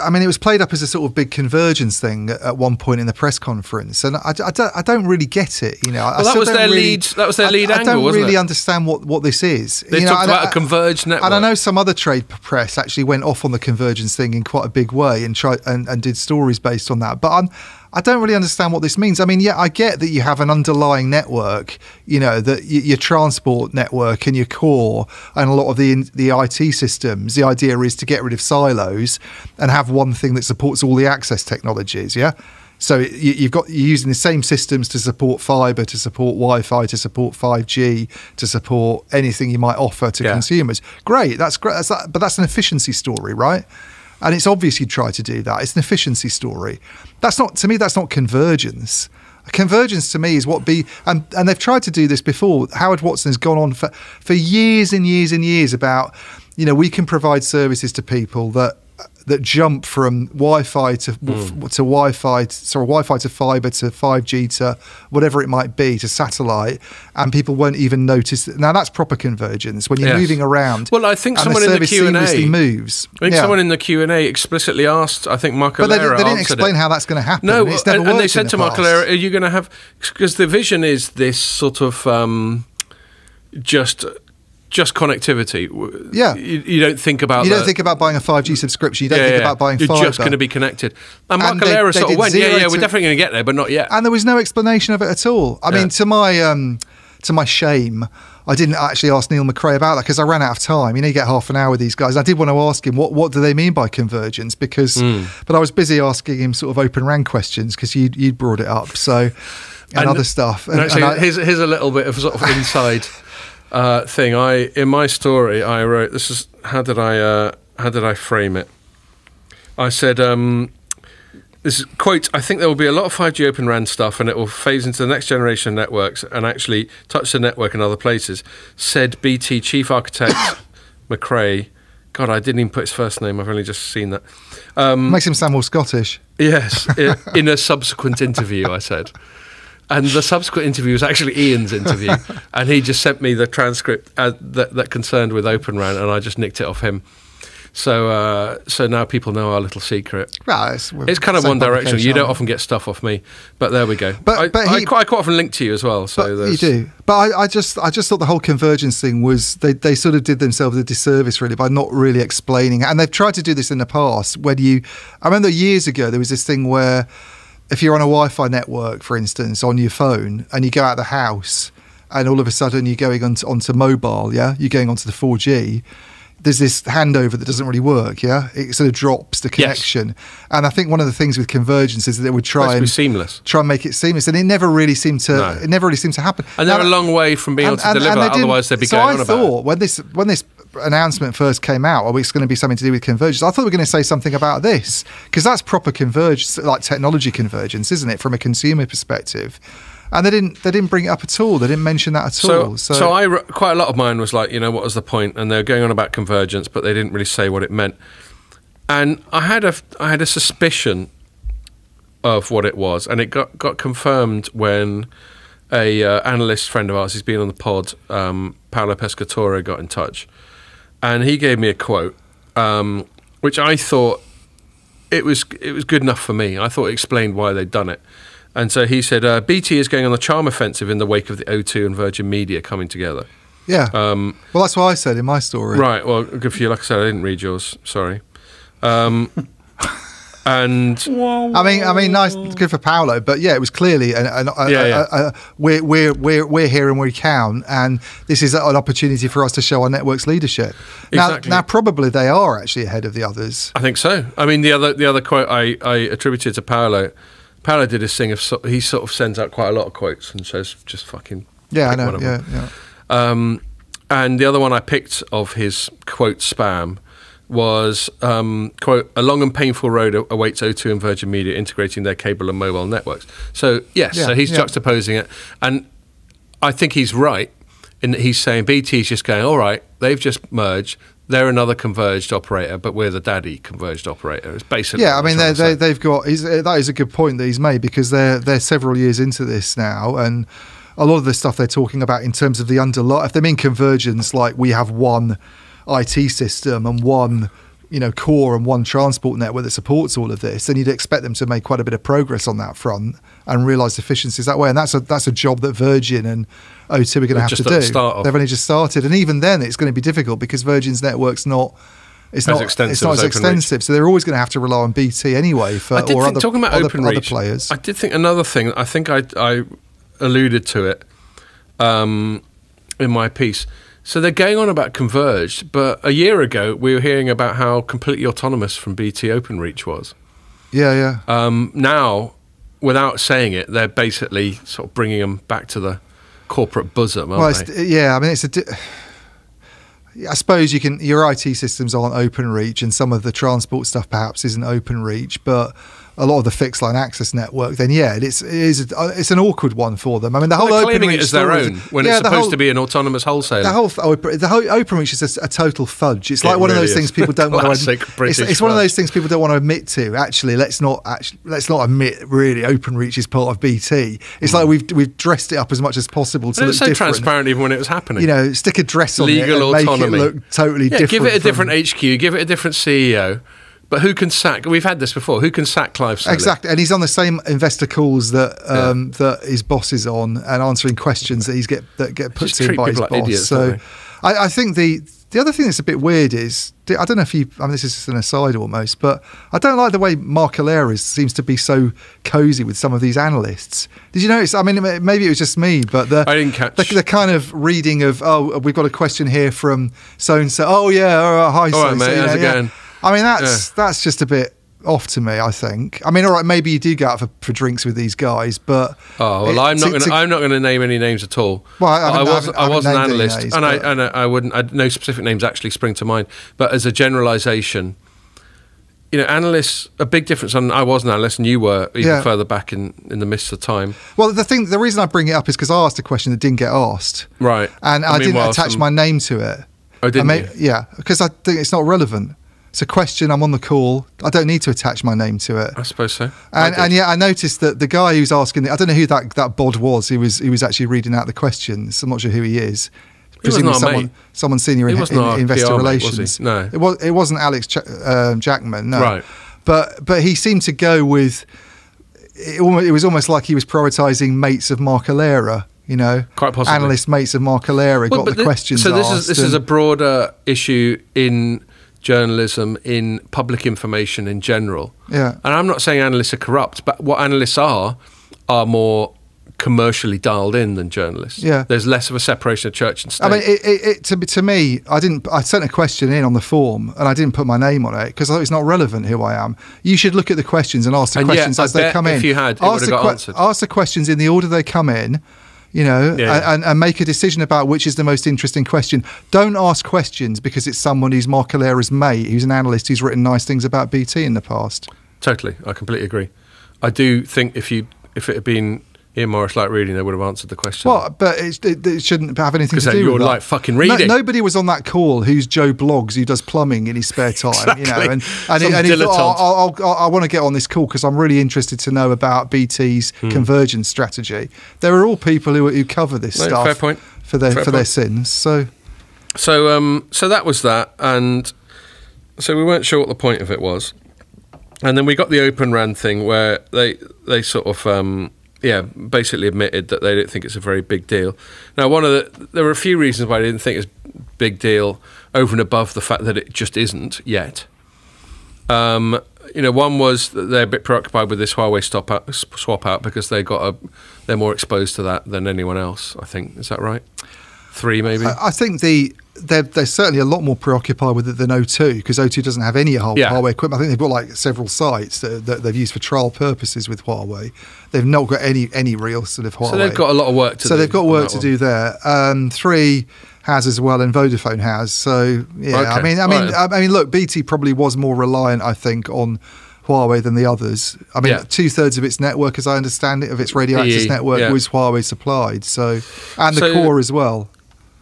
I mean, it was played up as a sort of big convergence thing at one point in the press conference, and I don't really get it. You know, well, that was their lead. That was their lead angle. I don't wasn't really it? understand what this is. They talked about a converged network. And I know some other trade press actually went off on the convergence thing in quite a big way and tried and did stories based on that. But I don't really understand what this means. I mean, yeah, I get that you have an underlying network, you know, that your transport network and your core and a lot of the IT systems. The idea is to get rid of silos and have one thing that supports all the access technologies. Yeah. So you're using the same systems to support fiber, to support Wi-Fi, to support 5G, to support anything you might offer to consumers. Great. That's great. But that's an efficiency story, right? And it's obvious you'd try to do that. It's an efficiency story. That's not convergence. Convergence to me is and they've tried to do this before. Howard Watson has gone on for years and years and years about, you know, we can provide services to people that jump from Wi-Fi to Wi-Fi, Wi-Fi to fiber to 5G to whatever it might be to satellite, and people won't even notice. Now that's proper convergence when you're moving around. Well, I think someone in the Q&A moves. I think someone in the Q&A explicitly asked. I think Mark Alera but they didn't explain how that's going to happen. No, it's never and they said to Mark past. Alera, "Are you going to have?" Because the vision is this sort of just connectivity. Yeah, you don't think about. You don't think about buying a 5G subscription. You don't think about buying fiber. You're just going to be connected. And Mark Alera sort of went, we're definitely going to get there, but not yet. And there was no explanation of it at all. I mean, to my shame, I didn't actually ask Neil McRae about that because I ran out of time. You know, you get half an hour with these guys. I did want to ask him what do they mean by convergence but I was busy asking him sort of Open RAN questions because you'd brought it up. So and other stuff. And actually, here's a little bit of sort of inside. Thing. In my story I wrote, this is how did I frame it? I said this is, quote, "I think there will be a lot of 5G Open RAN stuff and it will phase into the next generation networks and actually touch the network in other places," said BT chief architect McRae. God, I didn't even put his first name, I've only just seen that. Makes him sound more Scottish. Yes, in a subsequent interview I said. And the subsequent interview was actually Ian's interview, and he just sent me the transcript that concerned with Open RAN, and I just nicked it off him. So now people know our little secret. Right, it's kind of one direction. You don't often get stuff off me, but there we go. But I quite often link to you as well. So you do. But I just thought the whole convergence thing was they sort of did themselves a disservice really by not really explaining it. And they've tried to do this in the past. I remember years ago there was this thing where, if you're on a Wi-Fi network, for instance, on your phone, and you go out of the house, and all of a sudden you're going onto mobile, you're going onto the 4G, there's this handover that doesn't really work, it sort of drops the connection. Yes. And I think one of the things with convergence is that it would try and make it seamless, and it never really seemed to happen. And they're a long way from being able to deliver that, otherwise they'd be going on about it. So I thought when this announcement first came out, it's going to be something to do with convergence, I thought we were going to say something about this, because that's proper convergence, like technology convergence, isn't it, from a consumer perspective? And they didn't bring it up at all. They didn't mention that at all. So quite a lot of mine was like, what was the point? And they were going on about convergence, but they didn't really say what it meant. And I had a suspicion of what it was, and it got confirmed when a analyst friend of ours, he's been on the pod, Paolo Pescatore, got in touch. And he gave me a quote, which I thought it was good enough for me. I thought it explained why they'd done it. And so he said, BT is going on the charm offensive in the wake of the O2 and Virgin Media coming together. Yeah. Well, that's what I said in my story. Right. Well, good for you. Like I said, I didn't read yours. Sorry. And I mean, nice, good for Paolo, but it was clearly we're here and we count, and this is an opportunity for us to show our network's leadership. Exactly. Now, probably they are actually ahead of the others. I think so. I mean, the other quote I attributed to Paolo. Paolo did this thing of he sort of sends out quite a lot of quotes and says just fucking I know, yeah. And the other one I picked of his quote spam was, quote, "A long and painful road awaits O2 and Virgin Media integrating their cable and mobile networks." So, so he's juxtaposing it. And I think he's right in that he's saying BT's just going, all right, they've just merged. They're another converged operator, but we're the daddy converged operator. It's basically I mean, they've got. That is a good point that he's made, because they're several years into this now, and a lot of the stuff they're talking about in terms of the underlying. If they mean convergence, like we have one IT system and one core and one transport network that supports all of this, then you'd expect them to make quite a bit of progress on that front and realise efficiencies that way. And that's a job that Virgin and O2 are going to have to do. They've only just started, and even then, it's going to be difficult because Virgin's network's not as extensive. So they're always going to have to rely on BT anyway talking about other players. I did think another thing. I think I alluded to it in my piece. So they're going on about converged, but a year ago we were hearing about how completely autonomous from BT OpenReach was. Yeah. Now, without saying it, they're basically sort of bringing them back to the corporate bosom, aren't they? I mean, I suppose your IT systems aren't OpenReach, and some of the transport stuff perhaps isn't OpenReach, but a lot of the fixed line access network, then it's an awkward one for them. I mean, the whole claiming OpenReach it as their own when it's supposed to be an autonomous wholesaler. The whole OpenReach is a total fudge. It's like one of those things people don't want to. It's one of those things people don't want to admit to. Actually, let's not admit really OpenReach is part of BT. It's like we've dressed it up as much as possible to look so different. Transparent even when it was happening. Stick a dress on legal it and autonomy. make it look totally different. Give it a different HQ. Give it a different CEO. But who can sack? We've had this before. Who can sack Clive Selley? Exactly, and he's on the same investor calls that his boss is on, and answering questions that get put to him by his boss. Idiots, so, I think the other thing that's a bit weird is, I don't know if this is just an aside almost, but I don't like the way Mark Alera seems to be so cosy with some of these analysts. Did you notice? I mean, maybe it was just me, but I didn't catch the kind of reading of, we've got a question here from so and so. Oh yeah, all right, hi, all right, mate, how's it going? I mean, that's just a bit off to me, I think. I mean, all right, maybe you do go out for drinks with these guys, but I'm not going to name any names at all. Well, I was an analyst, names, and I wouldn't. No specific names actually spring to mind, but as a generalisation, analysts, a big difference. I was an analyst, and you were even further back in the mists of time. Well, the reason I bring it up is because I asked a question that didn't get asked, right? And I didn't attach my name to it. Oh, didn't you? Yeah, because I think it's not relevant. It's a question. I'm on the call. I don't need to attach my name to it. I suppose so. And I noticed that the guy who's asking, I don't know who that bod was. He was actually reading out the questions. I'm not sure who he is. Presumably someone senior in investor relations. Was he? No, it wasn't Alex Jackman. No, right. But he seemed to go with. It was almost like he was prioritising mates of Mark Alera. Quite possibly. Analyst mates of Mark Alera got the questions. So asked this is a broader issue in journalism, in public information in general. Yeah. And I'm not saying analysts are corrupt, but what analysts are more commercially dialed in than journalists. Yeah. There's less of a separation of church and state. I mean, to me, I sent a question in on the form and I didn't put my name on it because I thought it's not relevant who I am. You should look at the questions and ask the questions as they come in. If you had, it would have got answered. Ask the questions in the order they come in. And make a decision about which is the most interesting question. Don't ask questions because it's someone who's Mark Alera's mate, who's an analyst who's written nice things about BT in the past. Totally, I completely agree. I do think if it had been Ian Morris-like reading, they would have answered the question. Well, but it shouldn't have anything to do with that. Because you're like fucking reading. Nobody was on that call who's Joe Bloggs, who does plumbing in his spare time. Exactly. And he thought, I want to get on this call because I'm really interested to know about BT's convergence strategy. There are all people who cover this stuff. Fair point. For their sins. So that was that, and so we weren't sure what the point of it was, and then we got the Open RAN thing where they sort of basically admitted that they don't think it's a very big deal. Now, there were a few reasons why I didn't think it's a big deal over and above the fact that it just isn't yet. One was that they're a bit preoccupied with this Huawei swap out because they're more exposed to that than anyone else, I think. Is that right? 3 maybe? I think they're certainly a lot more preoccupied with it than O2 because O2 doesn't have any Huawei equipment. I think they've got like several sites that they've used for trial purposes with Huawei. They've not got any real sort of Huawei. So they've got a lot of work to do. So they've got work to do there. 3 has as well, and Vodafone has. So yeah, okay. I mean, look, BT probably was more reliant, I think, on Huawei than the others. I mean, 2/3 of its network, as I understand it, of its radio access network was Huawei supplied. So the core as well.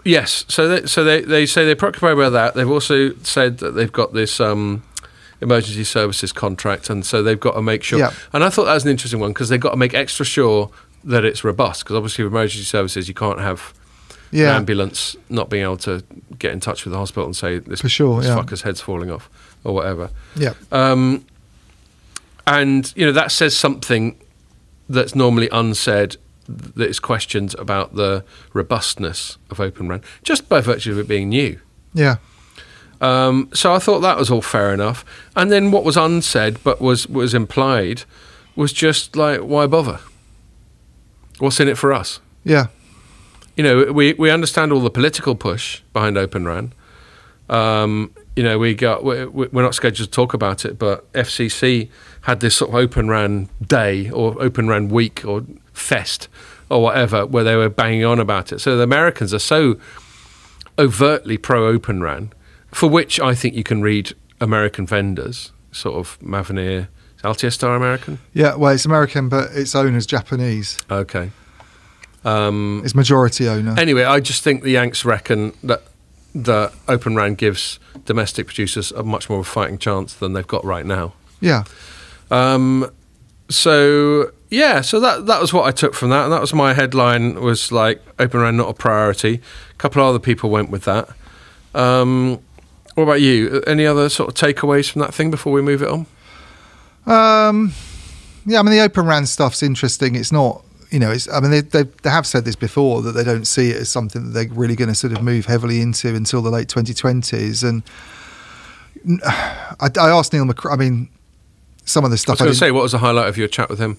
Yes, so they say they're preoccupied by that. They've also said that they've got this emergency services contract, and so they've got to make sure. Yeah. And I thought that was an interesting one because they've got to make extra sure that it's robust. Because obviously, with emergency services, you can't have an ambulance not being able to get in touch with the hospital and say this fucker's head's falling off or whatever. Yeah. And, that says something that's normally unsaid, that is questions about the robustness of Open RAN, just by virtue of it being new. Yeah. So I thought that was all fair enough. And then what was unsaid but was implied was just like, why bother? What's in it for us? Yeah. We understand all the political push behind Open RAN. We're not scheduled to talk about it, but FCC had this sort of Open RAN day or Open RAN week or fest or whatever, where they were banging on about it. So the Americans are so overtly pro-Open RAN, for which I think you can read American vendors, sort of Mavenir. Is Altiestar American? Yeah, well, it's American, but its owner's Japanese. Okay. It's majority owner. Anyway, I just think the Yanks reckon that the Open RAN gives domestic producers a much more of a fighting chance than they've got right now. Yeah. So that was what I took from that, and that was my headline, was like, Open RAN not a priority. A couple of other people went with that. What about you? Any other sort of takeaways from that thing before we move it on? Yeah, I mean, the Open RAN stuff's interesting. It's not, they have said this before, that they don't see it as something that they're really going to sort of move heavily into until the late 2020s. And I asked Neil some of the stuff. I was going to say, what was the highlight of your chat with him?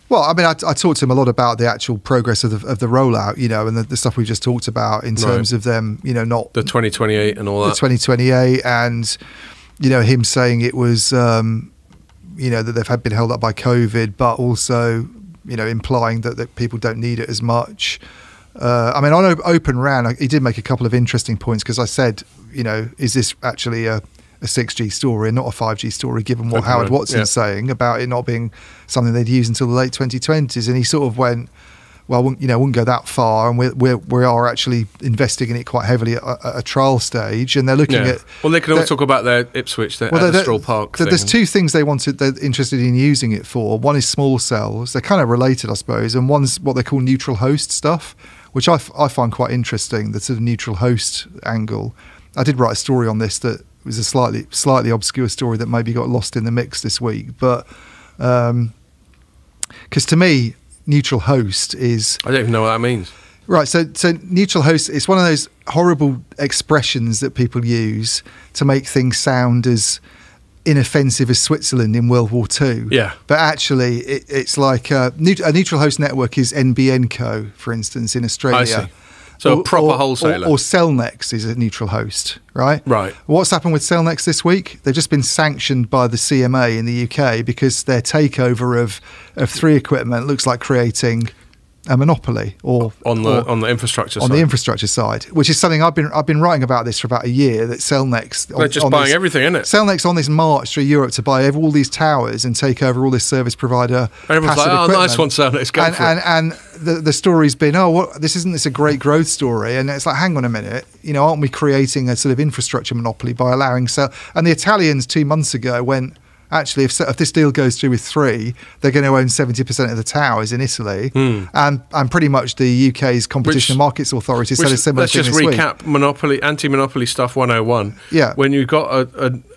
Well, I talked to him a lot about the actual progress of the rollout, and the stuff we've just talked about in terms of them, not the 2028 and all that. The 2028, and him saying it was, that they've been held up by COVID, but also, implying that people don't need it as much. On Open RAN, he did make a couple of interesting points, because I said, is this actually a 6G story and not a 5G story, given what Howard Watson's saying about it not being something they'd use until the late 2020s. And he sort of went, well, wouldn't go that far, and we are actually investing in it quite heavily at a trial stage, and they're looking at... Well, they can always talk about their Ipswich, their Stroll Park thing. There's two things they're interested in using it for. One is small cells. They're kind of related, I suppose, and one's what they call neutral host stuff, which I find quite interesting, the sort of neutral host angle. I did write a story on this that was a slightly obscure story that maybe got lost in the mix this week, but because to me, neutral host is... I don't even know what that means. Right, so neutral host, it's one of those horrible expressions that people use to make things sound as inoffensive as Switzerland in World War II. Yeah. But actually, it's like a neutral host network is NBN Co, for instance, in Australia. I see. So a proper wholesaler. Or Cellnex is a neutral host, right? Right. What's happened with Cellnex this week? They've just been sanctioned by the CMA in the UK because their takeover of 3 equipment looks like creating a monopoly, or on the infrastructure side. On the infrastructure side, which is something I've been writing about this for about a year. That Cellnex, they're just buying everything, isn't it? Cellnex on this march through Europe to buy all these towers and take over all this service provider. Everyone's like, equipment. Nice one, Cellnex, go for it. And the story's been, isn't this a great growth story? And it's like, hang on a minute, aren't we creating a sort of infrastructure monopoly by allowing And the Italians 2 months ago went, actually, if this deal goes through with 3, they're going to own 70% of the towers in Italy, and pretty much the UK's Competition and Markets Authority said a similar thing this week. Let's just recap anti-monopoly stuff 101. Yeah. When you've got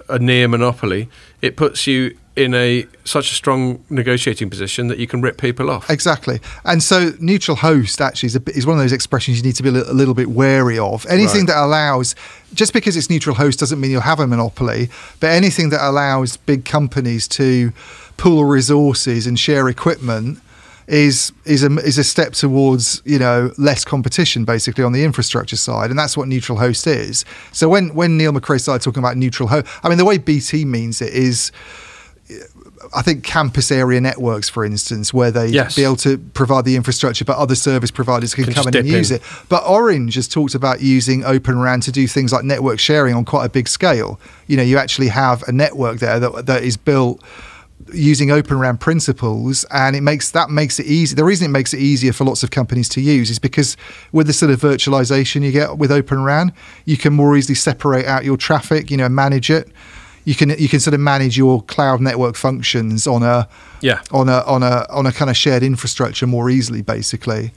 a near monopoly, it puts you in such a strong negotiating position that you can rip people off. Exactly. And so neutral host actually is one of those expressions you need to be a little bit wary of. Anything that allows, just because it's neutral host doesn't mean you'll have a monopoly, but anything that allows big companies to pool resources and share equipment is a step towards less competition, basically, on the infrastructure side, and that's what neutral host is. So when Neil McRae started talking about neutral host, the way BT means it is, I think, campus area networks, for instance, where they be able to provide the infrastructure, but other service providers can come in and use it. But Orange has talked about using Open RAN to do things like network sharing on quite a big scale. You actually have a network there that is built using Open RAN principles, and that makes it easy. The reason it makes it easier for lots of companies to use is because with the sort of virtualization you get with Open RAN, you can more easily separate out your traffic, manage it. You can sort of manage your cloud network functions on a kind of shared infrastructure more easily, basically.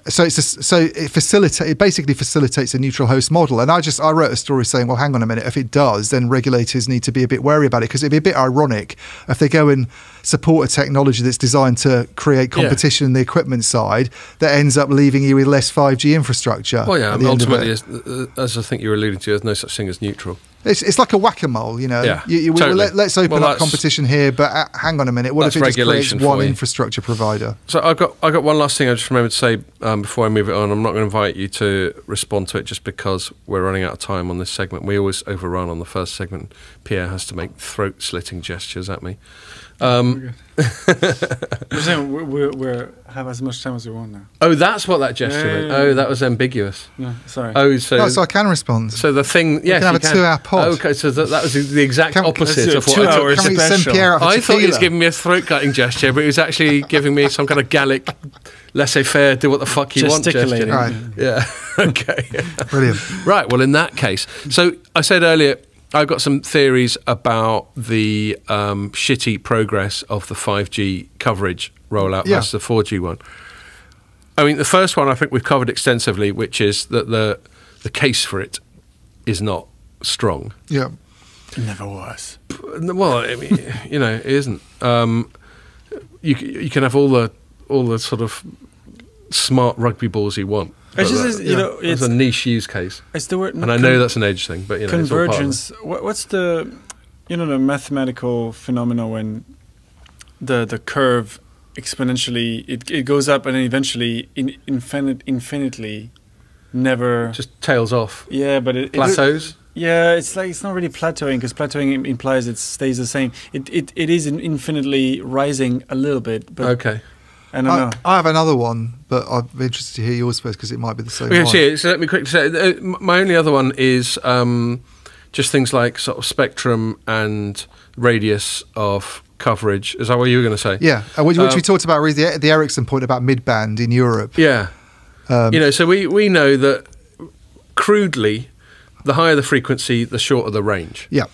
So it basically facilitates a neutral host model. And I wrote a story saying, well, hang on a minute, if it does, then regulators need to be a bit wary about it, because it'd be a bit ironic if they go and support a technology that's designed to create competition in the equipment side that ends up leaving you with less 5G infrastructure. Well, yeah, ultimately, as I think you were alluding to, there's no such thing as neutral. It's like a whack-a-mole, you know. Yeah, totally. Let's open up competition here, but hang on a minute. What if it just creates one infrastructure provider? So I got one last thing I just remembered to say before I move it on. I'm not going to invite you to respond to it just because we're running out of time on this segment. We always overrun on the first segment. Pierre has to make throat-slitting gestures at me. We're saying we have as much time as we want now. Oh, that's what that gesture meant. Yeah. Oh, that was ambiguous. No, sorry. Oh, so So the thing, yes, you can have a 2-hour pod. Oh, okay, so that was the exact opposite of what I took. Can we send Pierre up a I thought he was tequila? giving me a throat-cutting gesture, but he was actually giving me some kind of Gallic, laissez-faire, do what the fuck you want gesture. Right. Yeah. Okay. Brilliant. Right. Well, in that case, so I said earlier, I've got some theories about the shitty progress of the 5G coverage rollout versus the 4G one. I mean, the first one I think we've covered extensively, which is that the case for it is not strong. Yeah. It never was. Well, I mean, you know, it isn't. You can have all the sort of smart rugby balls you want. It's just, it's a niche use case. It's the word, and I know that's an age thing, but you know, convergence. What's the, the mathematical phenomenon when the curve exponentially it goes up and then eventually infinitely never just tails off. Yeah, but it plateaus. Yeah, it's not really plateauing, because plateauing implies it stays the same. It is infinitely rising a little bit. But okay. I don't know. I have another one, but I'd be interested to hear yours first, because it might be the same one. So let me quickly say, my only other one is just things like sort of spectrum and radius of coverage. Is that what you were going to say? Yeah, which we talked about, really, the Ericsson point about mid-band in Europe. Yeah. So we know that crudely, the higher the frequency, the shorter the range. Yeah.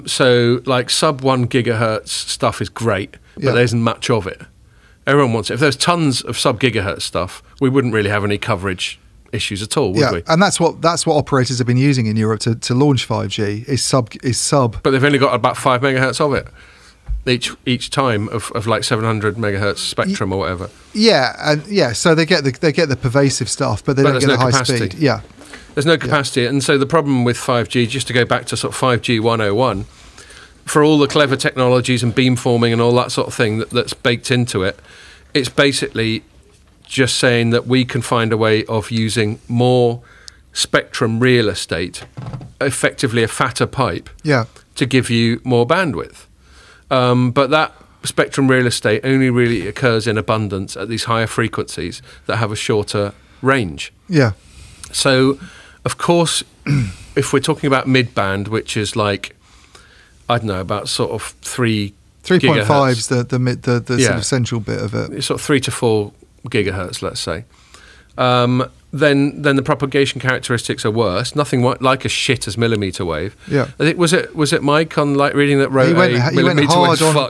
So like sub 1 gigahertz stuff is great, but there isn't much of it. Everyone wants it. If there's tons of sub-gigahertz stuff, we wouldn't really have any coverage issues at all, would we? And that's what operators have been using in Europe to launch 5G is sub. But they've only got about 5 megahertz of it each time of like 700 megahertz spectrum or whatever. Yeah, so they get the pervasive stuff, but they don't get the high capacity. speed. Yeah, there's no capacity, and so the problem with 5G, just to go back to sort of 5G 101. For all the clever technologies and beamforming and all that sort of thing that's baked into it, it's basically just saying that we can find a way of using more spectrum real estate, effectively a fatter pipe, to give you more bandwidth. But that spectrum real estate only really occurs in abundance at these higher frequencies that have a shorter range. Yeah. So, of course, if we're talking about mid-band, which is like, I don't know, about sort of 3.5 is the sort of central bit of it. It's sort of 3 to 4 gigahertz, let's say. Then the propagation characteristics are worse. Nothing like as shit as millimeter wave. Yeah. I think was it Mike on like reading that wrote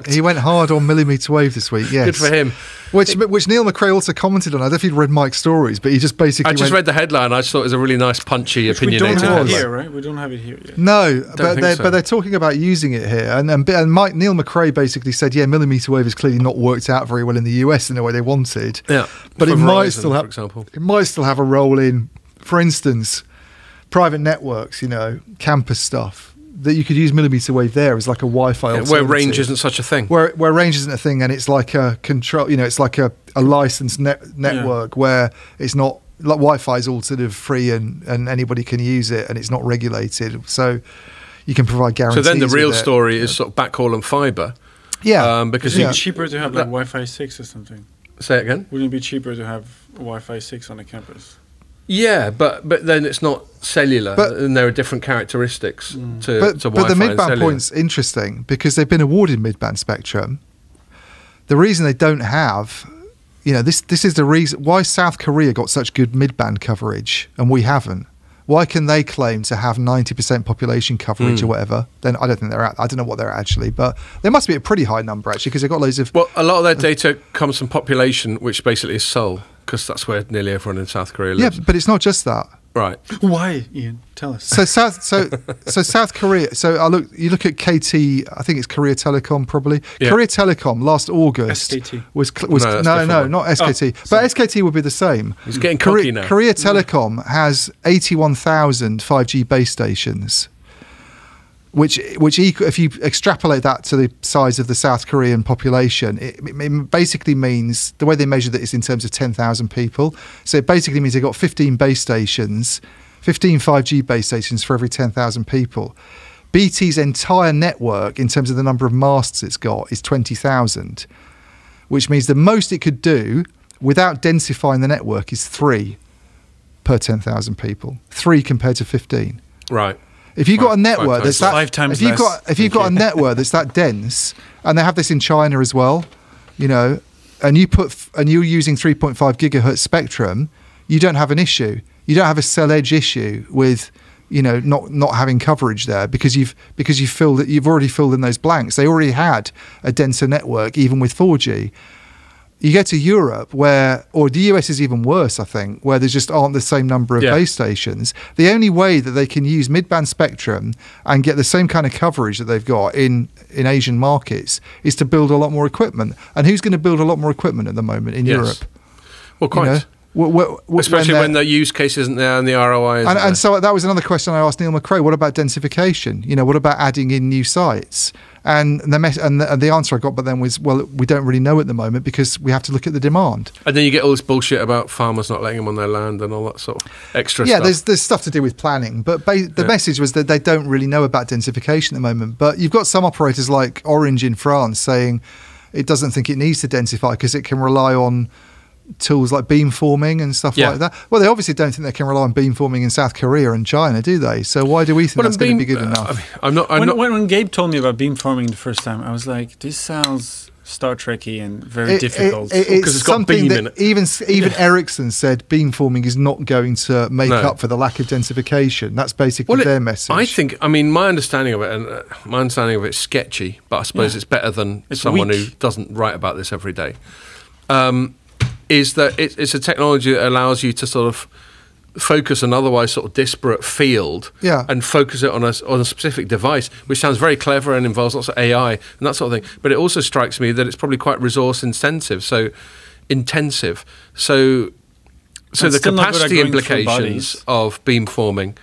he went hard on millimeter wave this week. Yes. Good for him. Which Neil McRae also commented on. I don't know if he'd read Mike's stories, but he just basically. I just read the headline. I just thought it was a really nice, punchy, opinionated. We don't have it here, right? We don't have it here yet. No, but they're talking about using it here, and Neil McRae basically said, yeah, millimeter wave has clearly not worked out very well in the US in the way they wanted. Yeah, but it might still have, for example, it might still have a role in, for instance, private networks. Campus stuff. That you could use millimeter wave there as like a Wi-Fi alternative. Where range isn't such a thing. Where range isn't a thing, and it's like a control. It's like a licensed network where it's not like Wi-Fi is all sort of free and anybody can use it, and it's not regulated. So you can provide guarantees. So then the real story is sort of backhaul and fibre. Yeah, because it's cheaper to have like Wi-Fi 6 or something. Say it again. Wouldn't it be cheaper to have Wi-Fi 6 on a campus? Yeah, but then it's not cellular, and there are different characteristics to Wi-Fi. But the mid-band point's interesting because they've been awarded mid-band spectrum. The reason they don't have, this is the reason why South Korea got such good mid-band coverage and we haven't. Why can they claim to have 90% population coverage or whatever? Then I don't think they're at. I don't know what they're actually, but they must be a pretty high number actually because they've got loads of. Well, a lot of their data comes from population, which basically is Seoul. because that's where nearly everyone in South Korea Yeah, lives. but it's not just that. Right. Why, Ian? Tell us. So South Korea. So you look at KT. I think it's Korea Telecom probably. Yeah. Korea Telecom last August SKT. was No, that's no, different. not SKT. But SKT would be the same. He's getting cocky now. Korea Telecom has 81,000 5G base stations, which if you extrapolate that to the size of the South Korean population, it basically means the way they measure that is in terms of 10,000 people. So it basically means they've got 15 base stations, 15 5G base stations for every 10,000 people. BT's entire network, in terms of the number of masts it's got, is 20,000, which means the most it could do without densifying the network is 3 per 10,000 people. 3 compared to 15. Right. If you've got a network that's that, 5 times if you've less. got a network that's that dense, and they have this in China as well, you know, and you're using 3.5 gigahertz spectrum, you don't have an issue. You don't have a cell edge issue with, you know, not having coverage there because you've already filled in those blanks. They already had a denser network even with 4G. You get to Europe or the US is even worse, I think, where there just aren't the same number of base stations. The only way that they can use mid-band spectrum and get the same kind of coverage that they've got in Asian markets is to build a lot more equipment. And who's going to build a lot more equipment at the moment in Europe? Well, quite. You know? Especially when the use case isn't there and the ROI isn't there. And so that was another question I asked Neil McRae. What about densification? You know, what about adding in new sites? And the answer I got then was, well, we don't really know at the moment because we have to look at the demand. And then you get all this bullshit about farmers not letting them on their land and all that sort of extra stuff. Yeah, there's stuff to do with planning. But the message was that they don't really know about densification at the moment. But you've got some operators like Orange in France saying it doesn't think it needs to densify because it can rely on tools like beamforming and stuff like that. Well, they obviously don't think they can rely on beamforming in South Korea and China, do they? So why do we think that's going to be good enough? When Gabe told me about beamforming the first time, I was like, this sounds Star Trekky and very difficult. Because it's got beam in it. Even Ericsson said beamforming is not going to make up for the lack of densification. That's basically their message. My understanding of it, and it's sketchy, but I suppose it's better than someone who doesn't write about this every day. Is that it's a technology that allows you to sort of focus an otherwise sort of disparate field and focus it on a specific device, which sounds very clever and involves lots of AI and that sort of thing. But it also strikes me that it's probably quite resource intensive. So the capacity implications of beamforming,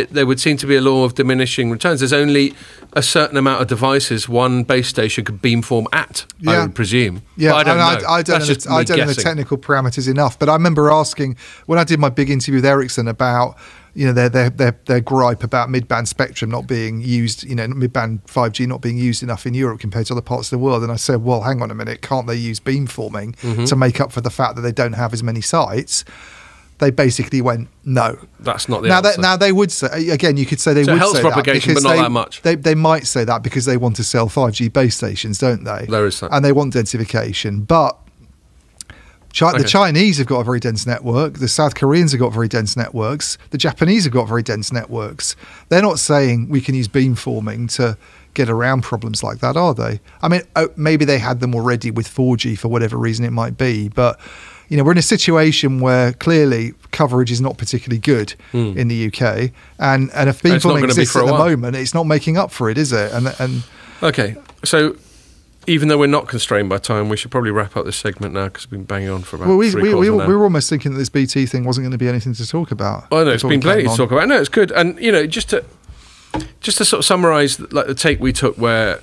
there would seem to be a law of diminishing returns. There's only a certain amount of devices one base station could beamform at, I would presume. Yeah, but I don't know the technical parameters enough. But I remember asking when I did my big interview with Ericsson about, you know, their gripe about mid-band spectrum not being used, you know, mid-band 5G not being used enough in Europe compared to other parts of the world. And I said, well, hang on a minute, can't they use beamforming to make up for the fact that they don't have as many sites? They basically went, no. That's not the answer. Now they would say, again, you could say they would say that. So it helps propagation, but not that much. They might say that because they want to sell 5G base stations, don't they? There is that. And they want densification. But the Chinese have got a very dense network. The South Koreans have got very dense networks. The Japanese have got very dense networks. They're not saying we can use beamforming to get around problems like that, are they? I mean, maybe they had them already with 4G for whatever reason it might be, but you know, we're in a situation where clearly coverage is not particularly good in the UK, and if beamforming exists at the moment, it's not making up for it, is it? And okay, so even though we're not constrained by time, we should probably wrap up this segment now because we've been banging on for about we were almost thinking that this BT thing wasn't going to be anything to talk about. Oh no, it's been plenty to talk about. No, it's good, and you know, just to sort of summarise, like the take we took where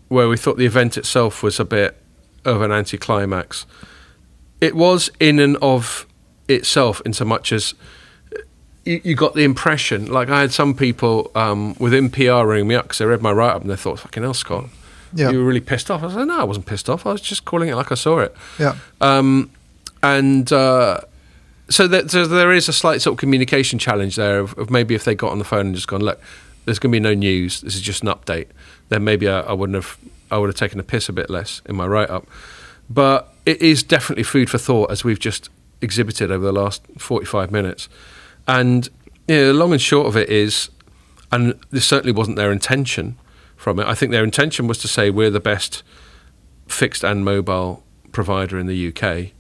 we thought the event itself was a bit of an anticlimax. It was in and of itself, in so much as you got the impression, like I had some people within PR ring me up because they read my write-up and they thought, fucking hell, Scott, you were really pissed off. I was like, no, I wasn't pissed off. I was just calling it like I saw it. Yeah. So there is a slight sort of communication challenge there of maybe if they got on the phone and just gone, look, there's going to be no news, this is just an update, then maybe I would have taken a piss a bit less in my write-up. But it is definitely food for thought, as we've just exhibited over the last 45 minutes. And the long and short of it is, and this certainly wasn't their intention from it, I think their intention was to say we're the best fixed and mobile provider in the UK,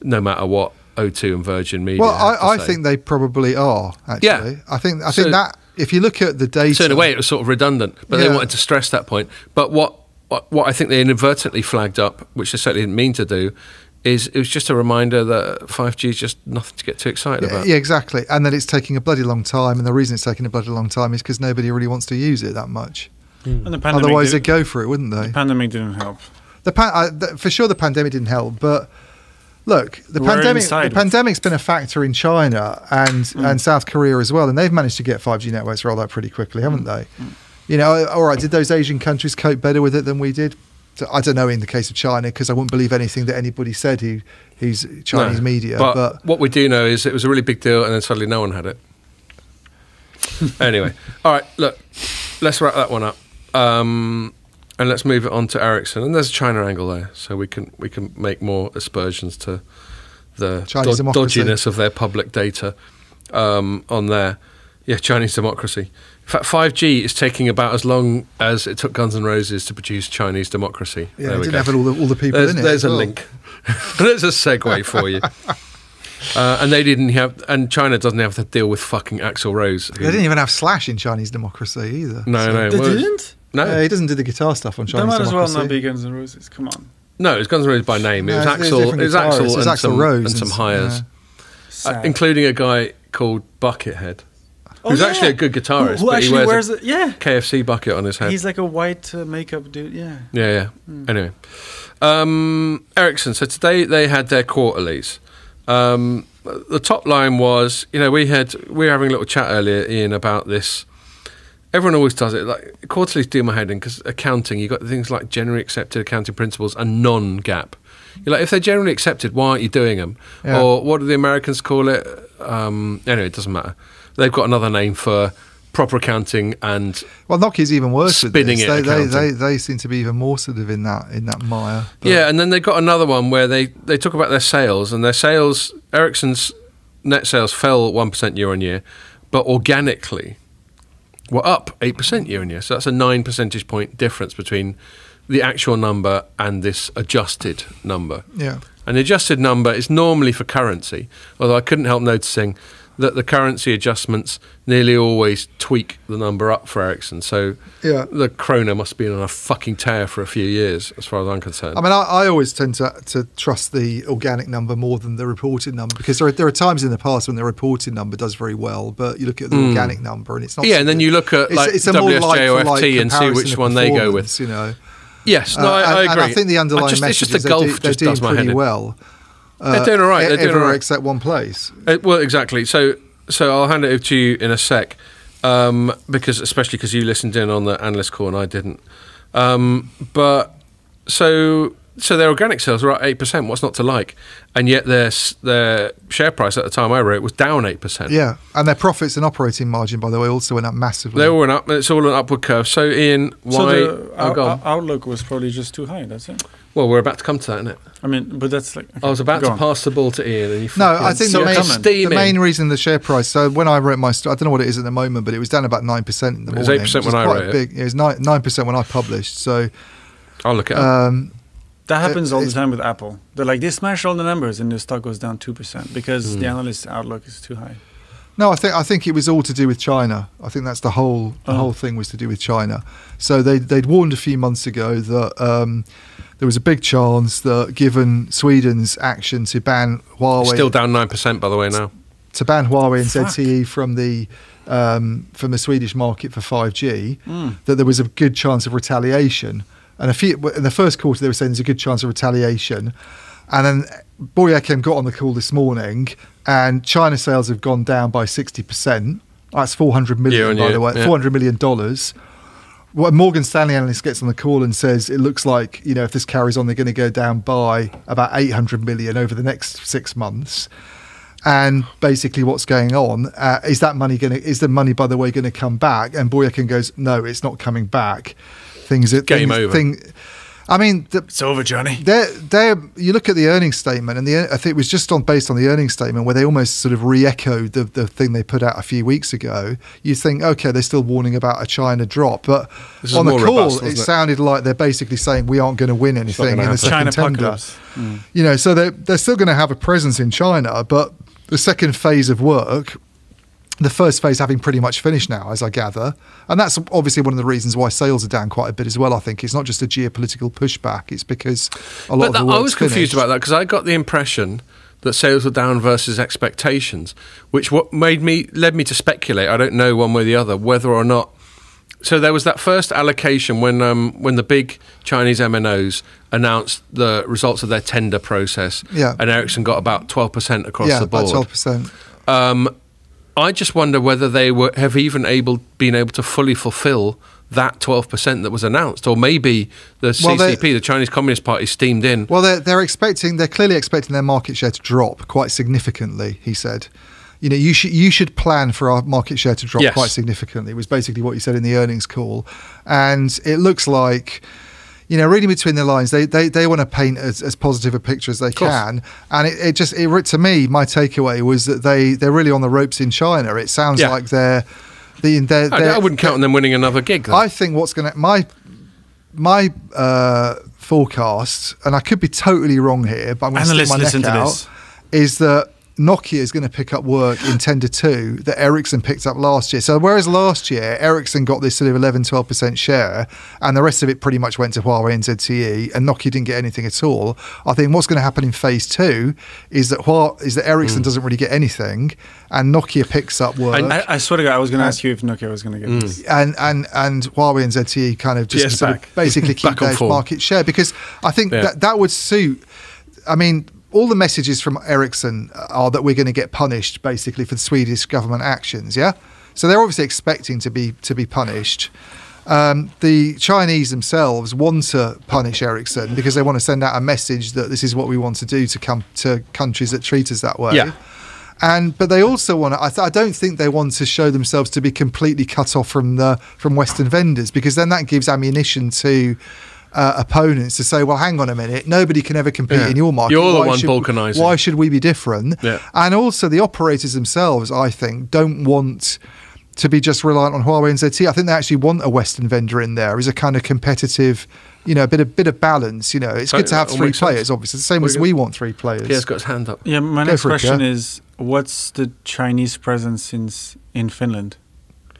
no matter what O2 and Virgin Media. Well, I think they probably are, actually. Yeah. I think that, if you look at the data... So in a way, it was sort of redundant, but they wanted to stress that point. But what I think they inadvertently flagged up, which they certainly didn't mean to do, is it was just a reminder that 5G is just nothing to get too excited about. Yeah, exactly. And that it's taking a bloody long time, and the reason it's taking a bloody long time is because nobody really wants to use it that much. And the pandemic Otherwise, they'd go for it, wouldn't they? The pandemic didn't help. For sure, the pandemic didn't help. But look, the pandemic's been a factor in China and South Korea as well, and they've managed to get 5G networks rolled out pretty quickly, haven't they? You know, all right, did those Asian countries cope better with it than we did? I don't know in the case of China, because I wouldn't believe anything that anybody said who's Chinese media. But what we do know is it was a really big deal, and then suddenly no one had it. Anyway, all right, look, let's wrap that one up. And let's move it on to Ericsson. And there's a China angle there, so we can make more aspersions to the dodginess of their public data on there. Yeah, Chinese democracy. In fact, 5G is taking about as long as it took Guns N' Roses to produce Chinese democracy. Yeah, it didn't have all the people in it. There's a link. There's a segue for you. And they didn't have, and China doesn't have to deal with fucking Axl Rose. They didn't even have Slash in Chinese democracy either. No, They didn't? No, he doesn't do the guitar stuff on Chinese That might democracy. as well not be Guns N' Roses. Come on. No, it was Guns N' Roses by name. It was Axl. It was Axl Rose and some hires, Sad. including a guy called Buckethead, who's actually a good guitarist. Who but he actually wears wears a KFC bucket on his head. He's like a white makeup dude. Yeah. Yeah. Anyway, Ericsson. So today they had their quarterlies. The top line was, we were having a little chat earlier, Ian, about this. Everyone always does it. Like quarterlies do my head in, because accounting, you've got things like generally accepted accounting principles and non-GAAP. You're like, if they're generally accepted, why aren't you doing them? Yeah. Or what do the Americans call it? Anyway, it doesn't matter. They've got another name for proper accounting and Nokia's even worse with spinning this. They seem to be even more sort of in that mire. But yeah, and then they've got another one where they talk about their sales, and their sales, Ericsson's net sales fell 1% year on year, but organically were up 8% year on year. So that's a 9 percentage point difference between the actual number and this adjusted number. Yeah. And the adjusted number is normally for currency, although I couldn't help noticing that the currency adjustments nearly always tweak the number up for Ericsson. So the krona must have been on a fucking tear for a few years, as far as I'm concerned. I mean, I always tend to trust the organic number more than the reported number, because there are times in the past when the reported number does very well, but you look at the organic number and it's not. Yeah, and then you look at like WSJ or FT and see which one they go with. Yes, no, I agree. And I think the underlying message is they're doing pretty well. They're doing all right. They're doing all right. Except one place. Well, exactly. So I'll hand it over to you in a sec, especially because you listened in on the analyst call and I didn't. But so their organic sales were up 8%. What's not to like? And yet their share price at the time I wrote was down 8%. Yeah, and their profits and operating margin, by the way, also went up massively. They all went up. It's all an upward curve. So Ian, why? Our outlook was probably just too high. That's it. Well, we're about to come to that, isn't it? I mean, but that's like... Okay, I was about to pass the ball to Ian. And you I think the main reason the share price... So when I wrote my... I don't know what it is at the moment, but it was down about 9% in the morning. It was 8% when I wrote it. It was 9% when I published, so... I'll look it up. That happens all the time with Apple. They're like, they smash all the numbers and the stock goes down 2% because the analyst's outlook is too high. No, I think it was all to do with China. I think that's the whole thing was to do with China. So they'd warned a few months ago that there was a big chance that, given Sweden's action to ban Huawei, still down 9% by the way now, to ban Huawei and ZTE from the Swedish market for 5G, that there was a good chance of retaliation. And in the first quarter, they were saying there's a good chance of retaliation. And then Boyakem got on the call this morning, and China sales have gone down by 60%. That's $400 million, by the way, $400 million. Well, Morgan Stanley analyst gets on the call and says it looks like, if this carries on, they're going to go down by about 800 million over the next 6 months. And basically, what's going on is the money, by the way, going to come back? And Boyakem goes, no, it's not coming back. Game over. I mean, It's over, Johnny. you look at the earnings statement, and I think it was just based on the earnings statement where they almost sort of re-echoed the thing they put out a few weeks ago. You think, okay, they're still warning about a China drop, but on the call, it sounded like they're basically saying we aren't going to win anything in the second tender. You know, so they're still going to have a presence in China, but the second phase of work, the first phase having pretty much finished now, as I gather. And that's obviously one of the reasons why sales are down quite a bit as well, I think. It's not just a geopolitical pushback, it's because a lot of the work's I was confused about that, because I got the impression that sales were down versus expectations, which led me to speculate, I don't know one way or the other, whether or not... So there was that first allocation when the big Chinese MNOs announced the results of their tender process, and Ericsson got about 12% across the board. Yeah, about 12%. I just wonder whether they have even been able to fully fulfill that 12% that was announced, or maybe the CCP, the Chinese Communist Party, steamed in. Well, they're clearly expecting their market share to drop quite significantly. He said, you know, you should plan for our market share to drop quite significantly. It was basically what he said in the earnings call, and it looks like, you know, reading between the lines, they want to paint as positive a picture as they can, and it to me, my takeaway was that they're really on the ropes in China. It sounds like I wouldn't count on them winning another gig, though. I think what's going to my forecast, and I could be totally wrong here, but I'm going to stick my neck out, is that Nokia is going to pick up work in Tender 2 that Ericsson picked up last year. So whereas last year Ericsson got this sort of 11-12% share and the rest of it pretty much went to Huawei and ZTE, and Nokia didn't get anything at all, I think what's going to happen in phase 2 is that Ericsson doesn't really get anything and Nokia picks up work. I swear to God, I was going to ask you if Nokia was going to get this. And Huawei and ZTE kind of just sort of basically keep their market share, because I think that would suit... I mean... all the messages from Ericsson are that we're going to get punished, basically, for the Swedish government actions. Yeah, so they're obviously expecting to be punished. The Chinese themselves want to punish Ericsson because they want to send out a message that this is what we want to do to come to countries that treat us that way. Yeah. But they also want to. I don't think they want to show themselves to be completely cut off from Western vendors, because then that gives ammunition to opponents to say, well, hang on a minute, nobody can ever compete in your market. You're the one balkanising. Why should we be different? Yeah. And also the operators themselves, I think, don't want to be just reliant on Huawei and ZTE. I think they actually want a Western vendor in there as a kind of competitive, you know, a bit of balance. You know, it's good to have three players, obviously, the same as we want three players. Pierre's got his hand up. Yeah, my next question is, what's the Chinese presence in Finland?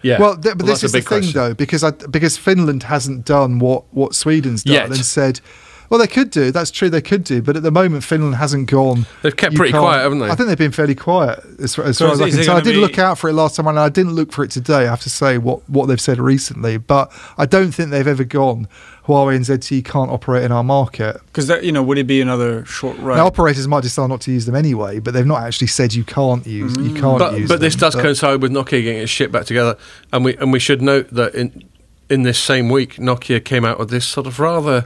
Yeah, well, but this is the thing, though, because Finland hasn't done what Sweden's done and said, well, they could do. That's true, they could do. But at the moment, Finland hasn't gone. They've kept pretty quiet, haven't they? I think they've been fairly quiet as far as I can tell. I did look out for it last time, and I didn't look for it today. I have to say what they've said recently, but I don't think they've ever gone, Huawei and ZTE can't operate in our market. Because would it be another short ride? Now, operators might decide not to use them anyway, but they've not actually said you can't use them. But this does coincide with Nokia getting its shit back together, and we should note that in this same week, Nokia came out with this sort of rather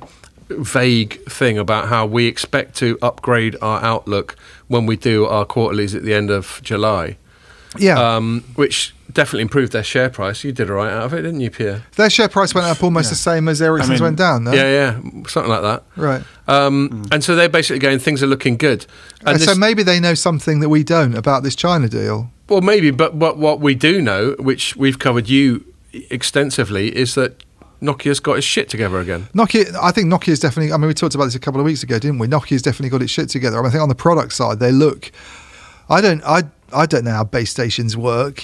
vague thing about how we expect to upgrade our outlook when we do our quarterlies at the end of July. Yeah, which definitely improved their share price. You did all right out of it, didn't you, Pierre? Their share price went up almost the same as Ericsson's went down, though. Yeah, something like that. Right. And so they're basically going, things are looking good. And so maybe they know something that we don't about this China deal. Well, maybe, but what we do know, which we've covered you extensively, is that Nokia's got its shit together again. I think Nokia's definitely... I mean, we talked about this a couple of weeks ago, didn't we? Nokia's definitely got its shit together. I mean, I think on the product side, they look... I don't know how base stations work,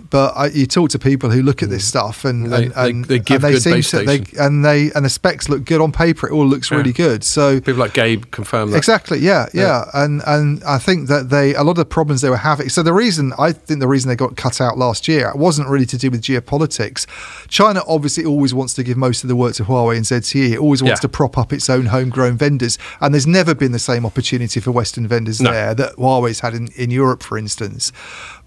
but you talk to people who look at this stuff and they give good base stations. And the specs look good on paper. It all looks really good. So people like Gabe confirm that. Exactly. Yeah. And I think that a lot of the problems they were having. So the reason they got cut out last year wasn't really to do with geopolitics. China obviously always wants to give most of the work to Huawei and ZTE. It always wants to prop up its own homegrown vendors, and there's never been the same opportunity for Western vendors there that Huawei's had in Europe, for instance.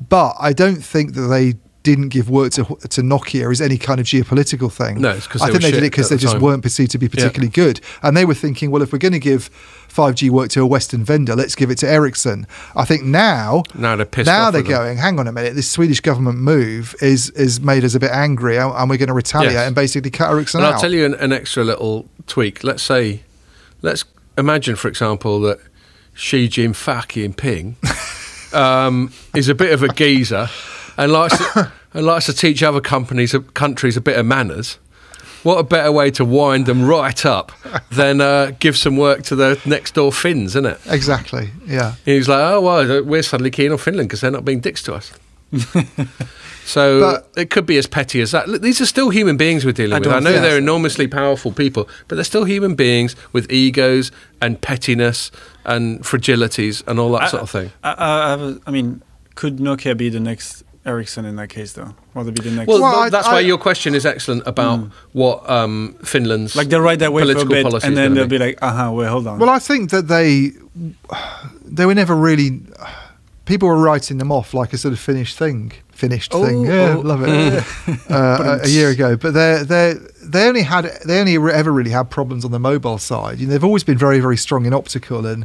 But I don't think that didn't give work to Nokia is any kind of geopolitical thing. No, it's because I think they did it because they just weren't perceived to be particularly good. And they were thinking, well, if we're going to give 5G work to a Western vendor, let's give it to Ericsson. I think now they're pissed off. Now they're going, hang on a minute, this Swedish government move is made us a bit angry, and we're going to retaliate and basically cut Ericsson out. I'll tell you an extra little tweak. Let's imagine, for example, that Xi Jinping is a bit of a geezer and likes to teach other countries a bit of manners. What a better way to wind them right up than give some work to the next door Finns, isn't it? Exactly, yeah. He's like, oh, well, we're suddenly keen on Finland because they're not being dicks to us. So it could be as petty as that. Look, these are still human beings we're dealing with. I know they're enormously powerful people, but they're still human beings with egos and pettiness and fragilities and all that sort of thing. I mean, could Nokia be the next Ericsson in that case, though? Or they be the next? Well, that's why your question is excellent about what Finland's they'll ride that way for a bit, and then they'll be like, wait, hold on. Well, I think that they were never really. People were writing them off like a sort of finished thing. Love it. A year ago, but they only ever really had problems on the mobile side. They've always been very, very strong in optical, and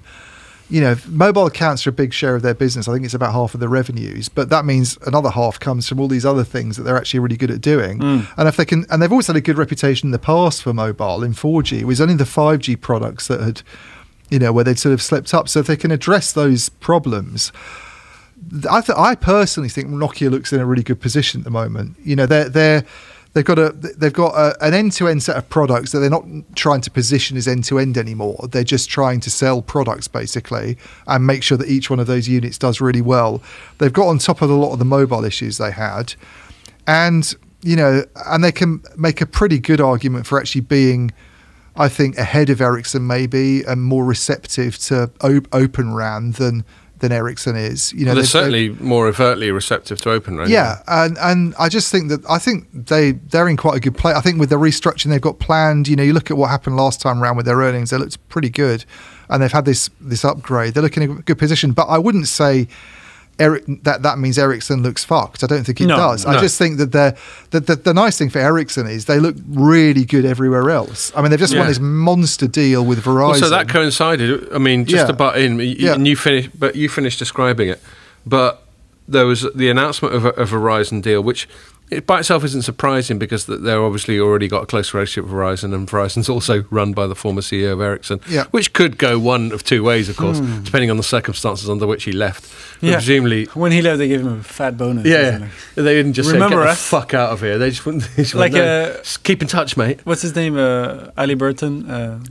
mobile accounts for a big share of their business. I think it's about half of the revenues, but that means another half comes from all these other things that they're actually really good at doing. And if they can, and they've always had a good reputation in the past for mobile in 4G. It was only the 5G products that had, where they'd sort of slipped up. So if they can address those problems, I personally think Nokia looks in a really good position at the moment. They've got an end-to-end set of products that they're not trying to position as end-to-end anymore. They're just trying to sell products basically and make sure that each one of those units does really well. They've got on top of a lot of the mobile issues they had, and and they can make a pretty good argument for actually being, I think, ahead of Ericsson maybe and more receptive to Open RAN than Ericsson is. They're certainly more overtly receptive to Open RAN. Yeah, and I just think they're in quite a good place. I think with the restructuring they've got planned, you look at what happened last time around with their earnings, they looked pretty good, and they've had this upgrade. They're looking in a good position, but I wouldn't say that means Ericsson looks fucked. I don't think it does. I just think that the nice thing for Ericsson is they look really good everywhere else. I mean, they've just won this monster deal with Verizon. Well, so that coincided. I mean, just to butt in, and you finished describing it, but there was the announcement of a Verizon deal, which it by itself isn't surprising because they're obviously already got a close relationship with Verizon, and Verizon's also run by the former CEO of Ericsson, which could go one of two ways, of course, depending on the circumstances under which he left. But presumably, when he left, they gave him a fat bonus. Yeah, they didn't just say, get the fuck out of here. They just went, keep in touch, mate. What's his name? Ali Burton?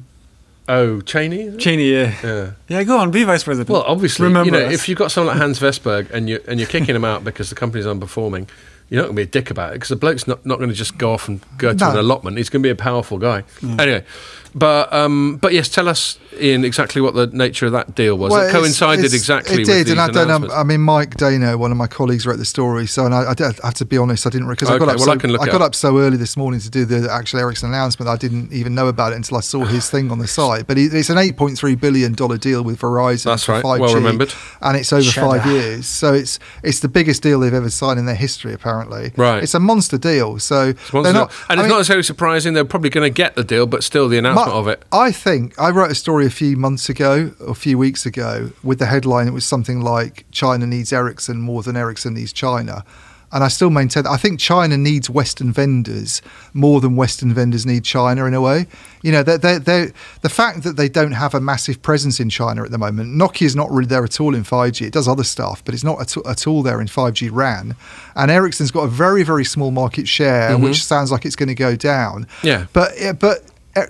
Cheney? Cheney, yeah. Go on, be vice president. Well, obviously, remember if you've got someone like Hans Vestberg and you're kicking him out because the company's underperforming, you're not going to be a dick about it because the bloke's not going to just go off and go to an allotment. He's going to be a powerful guy. Anyway, but yes, tell us, Ian, exactly what the nature of that deal was. Well, it coincided exactly with these announcements. I mean, Mike Dano, one of my colleagues, wrote the story, so and I have to be honest, I didn't because I got up so early this morning to do the actual Ericsson announcement. I didn't even know about it until I saw his thing on the site. But it's an $8.3 billion deal with Verizon. That's right, 5G, well remembered, and it's over 5 years. So it's the biggest deal they've ever signed in their history, apparently. Right, it's a monster deal. So they're not, and it's not necessarily surprising. They're probably going to get the deal, but still, the announcement of it. I think I wrote a story a few months ago, or a few weeks ago, with the headline. It was something like "China needs Ericsson more than Ericsson needs China," and I still maintain that. I think China needs Western vendors more than Western vendors need China. In a way, the fact that they don't have a massive presence in China at the moment. Nokia's not really there at all in 5G. It does other stuff, but it's not at all there in 5G RAN. And Ericsson's got a very, very small market share, which sounds like it's going to go down. Yeah, but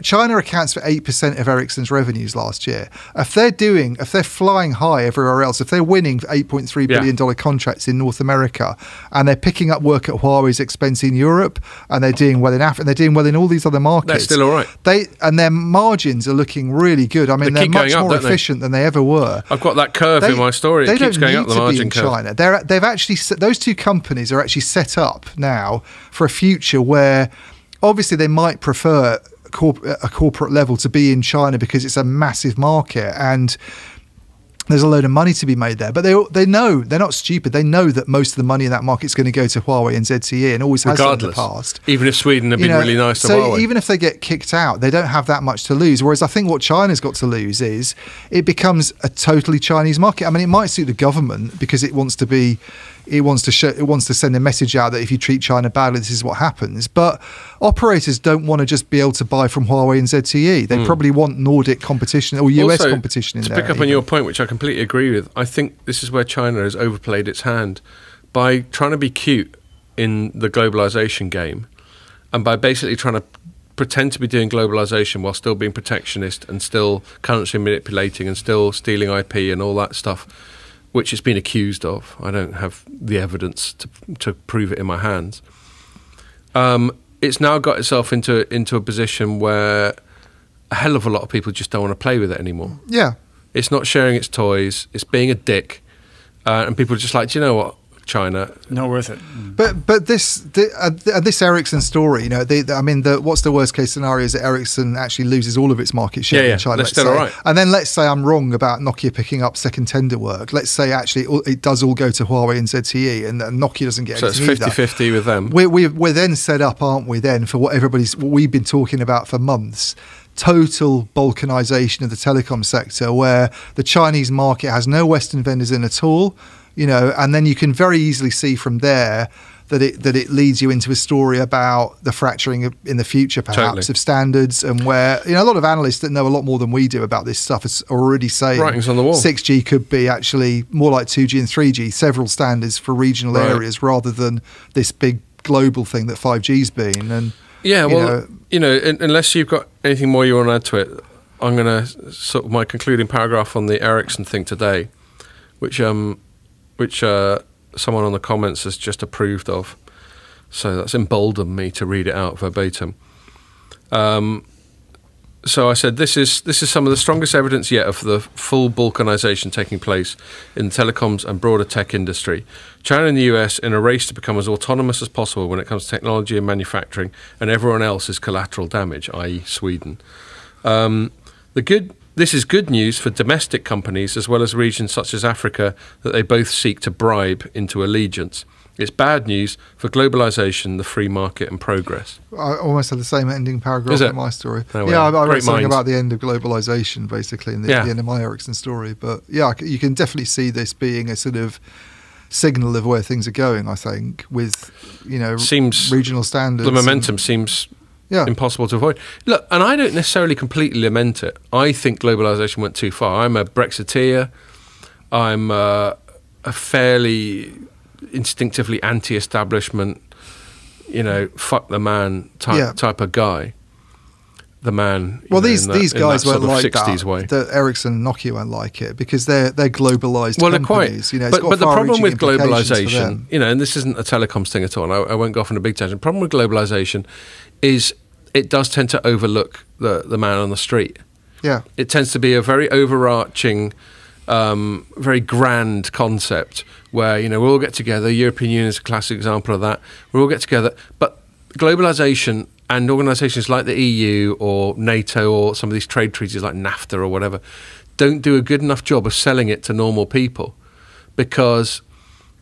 China accounts for 8% of Ericsson's revenues last year. If they're flying high everywhere else, if they're winning $8.3 billion contracts in North America, and they're picking up work at Huawei's expense in Europe, and they're doing well in Africa, and they're doing well in all these other markets, they're still all right. And their margins are looking really good. I mean, they're much more efficient than they ever were. I've got that curve in my story. It keeps going up the margin curve. China. They've actually, those two companies are actually set up now for a future where obviously they might prefer a corporate level to be in China because it's a massive market, and there's a load of money to be made there. But they know, they're not stupid. They know that most of the money in that market is going to go to Huawei and ZTE, and always has done in the past. Even if Sweden had been really nice to Huawei. So even if they get kicked out, they don't have that much to lose. Whereas I think what China's got to lose is it becomes a totally Chinese market. I mean, it might suit the government because it wants to be, it wants to send a message out that if you treat China badly, this is what happens. But operators don't want to just be able to buy from Huawei and ZTE. They probably want Nordic competition or US also, competition in there. To pick up on your point, which I completely agree with, I think this is where China has overplayed its hand by trying to be cute in the globalization game, and by basically trying to pretend to be doing globalization while still being protectionist and still currency manipulating and still stealing IP and all that stuff, which it's been accused of. I don't have the evidence to prove it in my hands. It's now got itself into a position where a hell of a lot of people just don't want to play with it anymore. Yeah. It's not sharing its toys. It's being a dick. And people are just like, do you know what, China? Not worth it. But this Ericsson story, what's the worst case scenario is that Ericsson actually loses all of its market share in China. That's still all right. And then let's say I'm wrong about Nokia picking up second tender work. Let's say actually it does all go to Huawei and ZTE, and Nokia doesn't get anything. So it's 50-50 with them. We're then set up, aren't we? Then for what we've been talking about for months. Total balkanization of the telecom sector, where the Chinese market has no Western vendors in at all, and then you can very easily see from there that it leads you into a story about the fracturing in the future, perhaps, of standards, and where a lot of analysts that know a lot more than we do about this stuff is already saying writings on the wall. 6G could be actually more like 2G and 3G, several standards for regional areas rather than this big global thing that 5G's been. And yeah, well, unless you've got anything more you want to add to it, I'm going to sort of my concluding paragraph on the Ericsson thing today, which someone on the comments has just approved of. So that's emboldened me to read it out verbatim. So I said, this is some of the strongest evidence yet of the full balkanization taking place in the telecoms and broader tech industry. China and the US in a race to become as autonomous as possible when it comes to technology and manufacturing, and everyone else is collateral damage, i.e. Sweden. This is good news for domestic companies as well as regions such as Africa that they both seek to bribe into allegiance. It's bad news for globalization, the free market and progress. I almost had the same ending paragraph in my story. No, I wrote something about the end of globalization, basically, in the end of my Ericsson story. But yeah, you can definitely see this being a sort of signal of where things are going, I think, with, regional standards. The momentum seems impossible to avoid. Look, and I don't necessarily completely lament it. I think globalization went too far. I'm a Brexiteer. I'm a fairly instinctively anti-establishment, fuck the man type of guy. The man. Well, these guys won't like 60s that. Way. The Ericsson and Nokia won't like it because they're globalized Quite. companies. But the problem with globalization, and this isn't a telecoms thing at all. And I won't go off on a big tangent. The problem with globalization is it does tend to overlook the man on the street. Yeah, it tends to be a very overarching, very grand concept where we all get together. European Union is a classic example of that. We all get together, but globalization and organisations like the EU or NATO or some of these trade treaties like NAFTA or whatever don't do a good enough job of selling it to normal people because,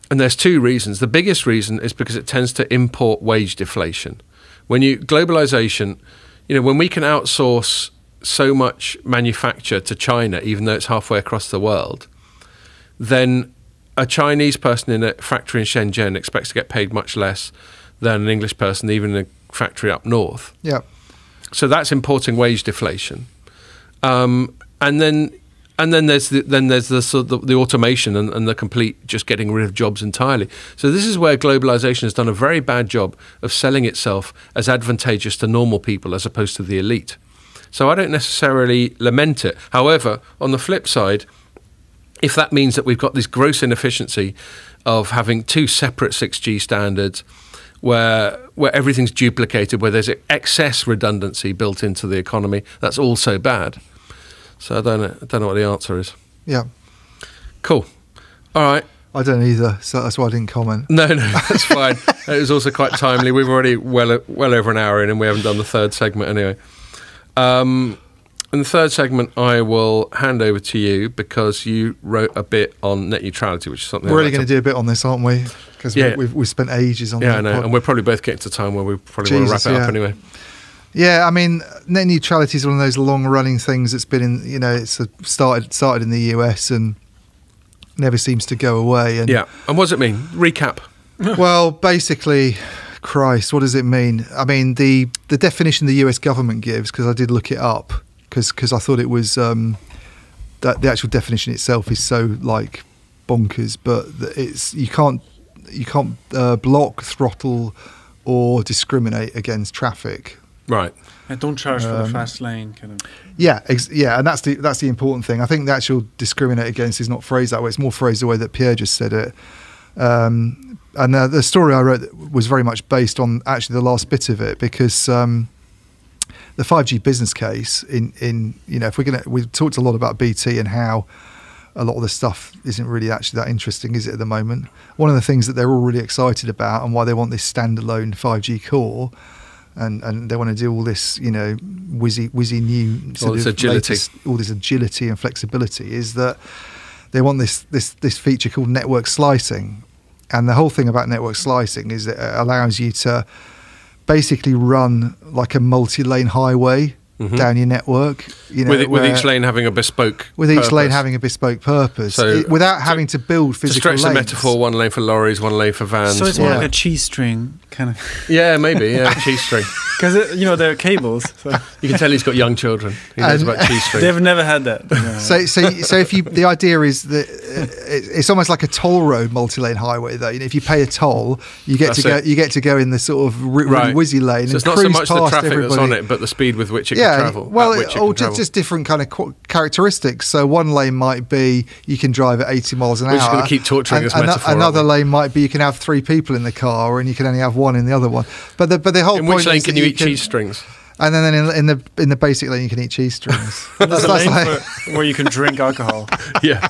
and there's two reasons. The biggest reason is because it tends to import wage deflation. Globalization, when we can outsource so much manufacture to China, even though it's halfway across the world, then a Chinese person in a factory in Shenzhen expects to get paid much less than an English person, even in a factory up north. Yeah. So that's importing wage deflation, and then there's the sort of the automation and the complete just getting rid of jobs entirely. So this is where globalization has done a very bad job of selling itself as advantageous to normal people as opposed to the elite. So I don't necessarily lament it. However, on the flip side, if that means that we've got this gross inefficiency of having two separate 6G standards where everything's duplicated, where there's excess redundancy built into the economy, that's also bad. So I don't know what the answer is. Yeah. Cool. All right. I don't either, so that's why I didn't comment. No, that's fine. It was also quite timely. We've already well over an hour in and we haven't done the third segment anyway. in the third segment, I will hand over to you because you wrote a bit on net neutrality, which is something we're really going to do a bit on this, aren't we? Because we've spent ages on that. Yeah, I know. And we're probably both getting to a time where we probably want to wrap it up anyway. Yeah, I mean, net neutrality is one of those long-running things that's been in, it's started in the US and never seems to go away. And and what does it mean? Recap. Well, basically, Christ, what does it mean? I mean, the definition the US government gives, because I did look it up, because I thought it was that the actual definition itself is so like bonkers, but it's you can't block, throttle, or discriminate against traffic. Right. And don't charge for the fast lane, kind of. Yeah, and that's the important thing. I think the actual discriminate against is not phrased that way. It's more phrased the way that Pierre just said it. And the story I wrote was very much based on actually the last bit of it, because the 5G business case if we've talked a lot about BT and how a lot of the stuff isn't really actually that interesting, is it, at the moment? One of the things that they're all really excited about and why they want this standalone 5G core, and they want to do all this, whizzy new sort of agility, all this agility and flexibility, is that they want this feature called network slicing. And the whole thing about network slicing is that it allows you to basically run like a multi-lane highway down your network, with each lane having a bespoke purpose, so without having to build physical lanes. To stretch the metaphor, one lane for lorries, one lane for vans. So it's more like a cheese string kind of. Yeah, maybe. Yeah, cheese string. Because they're cables. So. You can tell he's got young children. He knows about cheese string. They've never had that. No. So if the idea is that it's almost like a toll road multi-lane highway. Though, if you pay a toll, you get to go in the sort of really whizzy lane. So and it's not so much the traffic everybody. that's on it, but the speed with which it can travel. Well, or just different kind of characteristics. So one lane might be you can drive at 80 miles an hour. We're just going to keep torturing this metaphor. Another lane might be you can have 3 people in the car, and you can only have one in the other one. But the whole in point which lane is can you eat cheese strings? And then in the basic lane you can eat cheese strings. That's lane where you can drink alcohol. Yeah.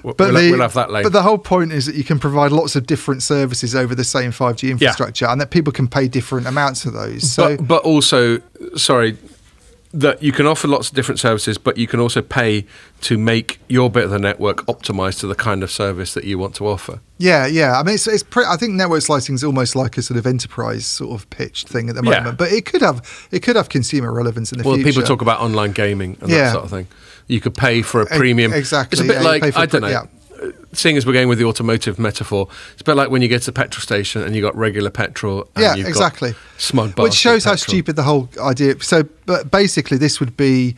We'll have that lane. But the whole point is that you can provide lots of different services over the same 5G infrastructure, and that people can pay different amounts for those. So, but also, that you can offer lots of different services, but you can also pay to make your bit of the network optimized to the kind of service that you want to offer. Yeah. I mean, I think network slicing is almost like a sort of enterprise sort of pitched thing at the moment, but it could have consumer relevance in the future. Well, people talk about online gaming and that sort of thing. You could pay for a premium. Exactly. It's a bit like, I don't know. Yeah. Seeing as we're going with the automotive metaphor, it's a bit like when you get to the petrol station and you got regular petrol and you've got smug bastard which shows how petrol. stupid the whole idea. So, but basically, this would be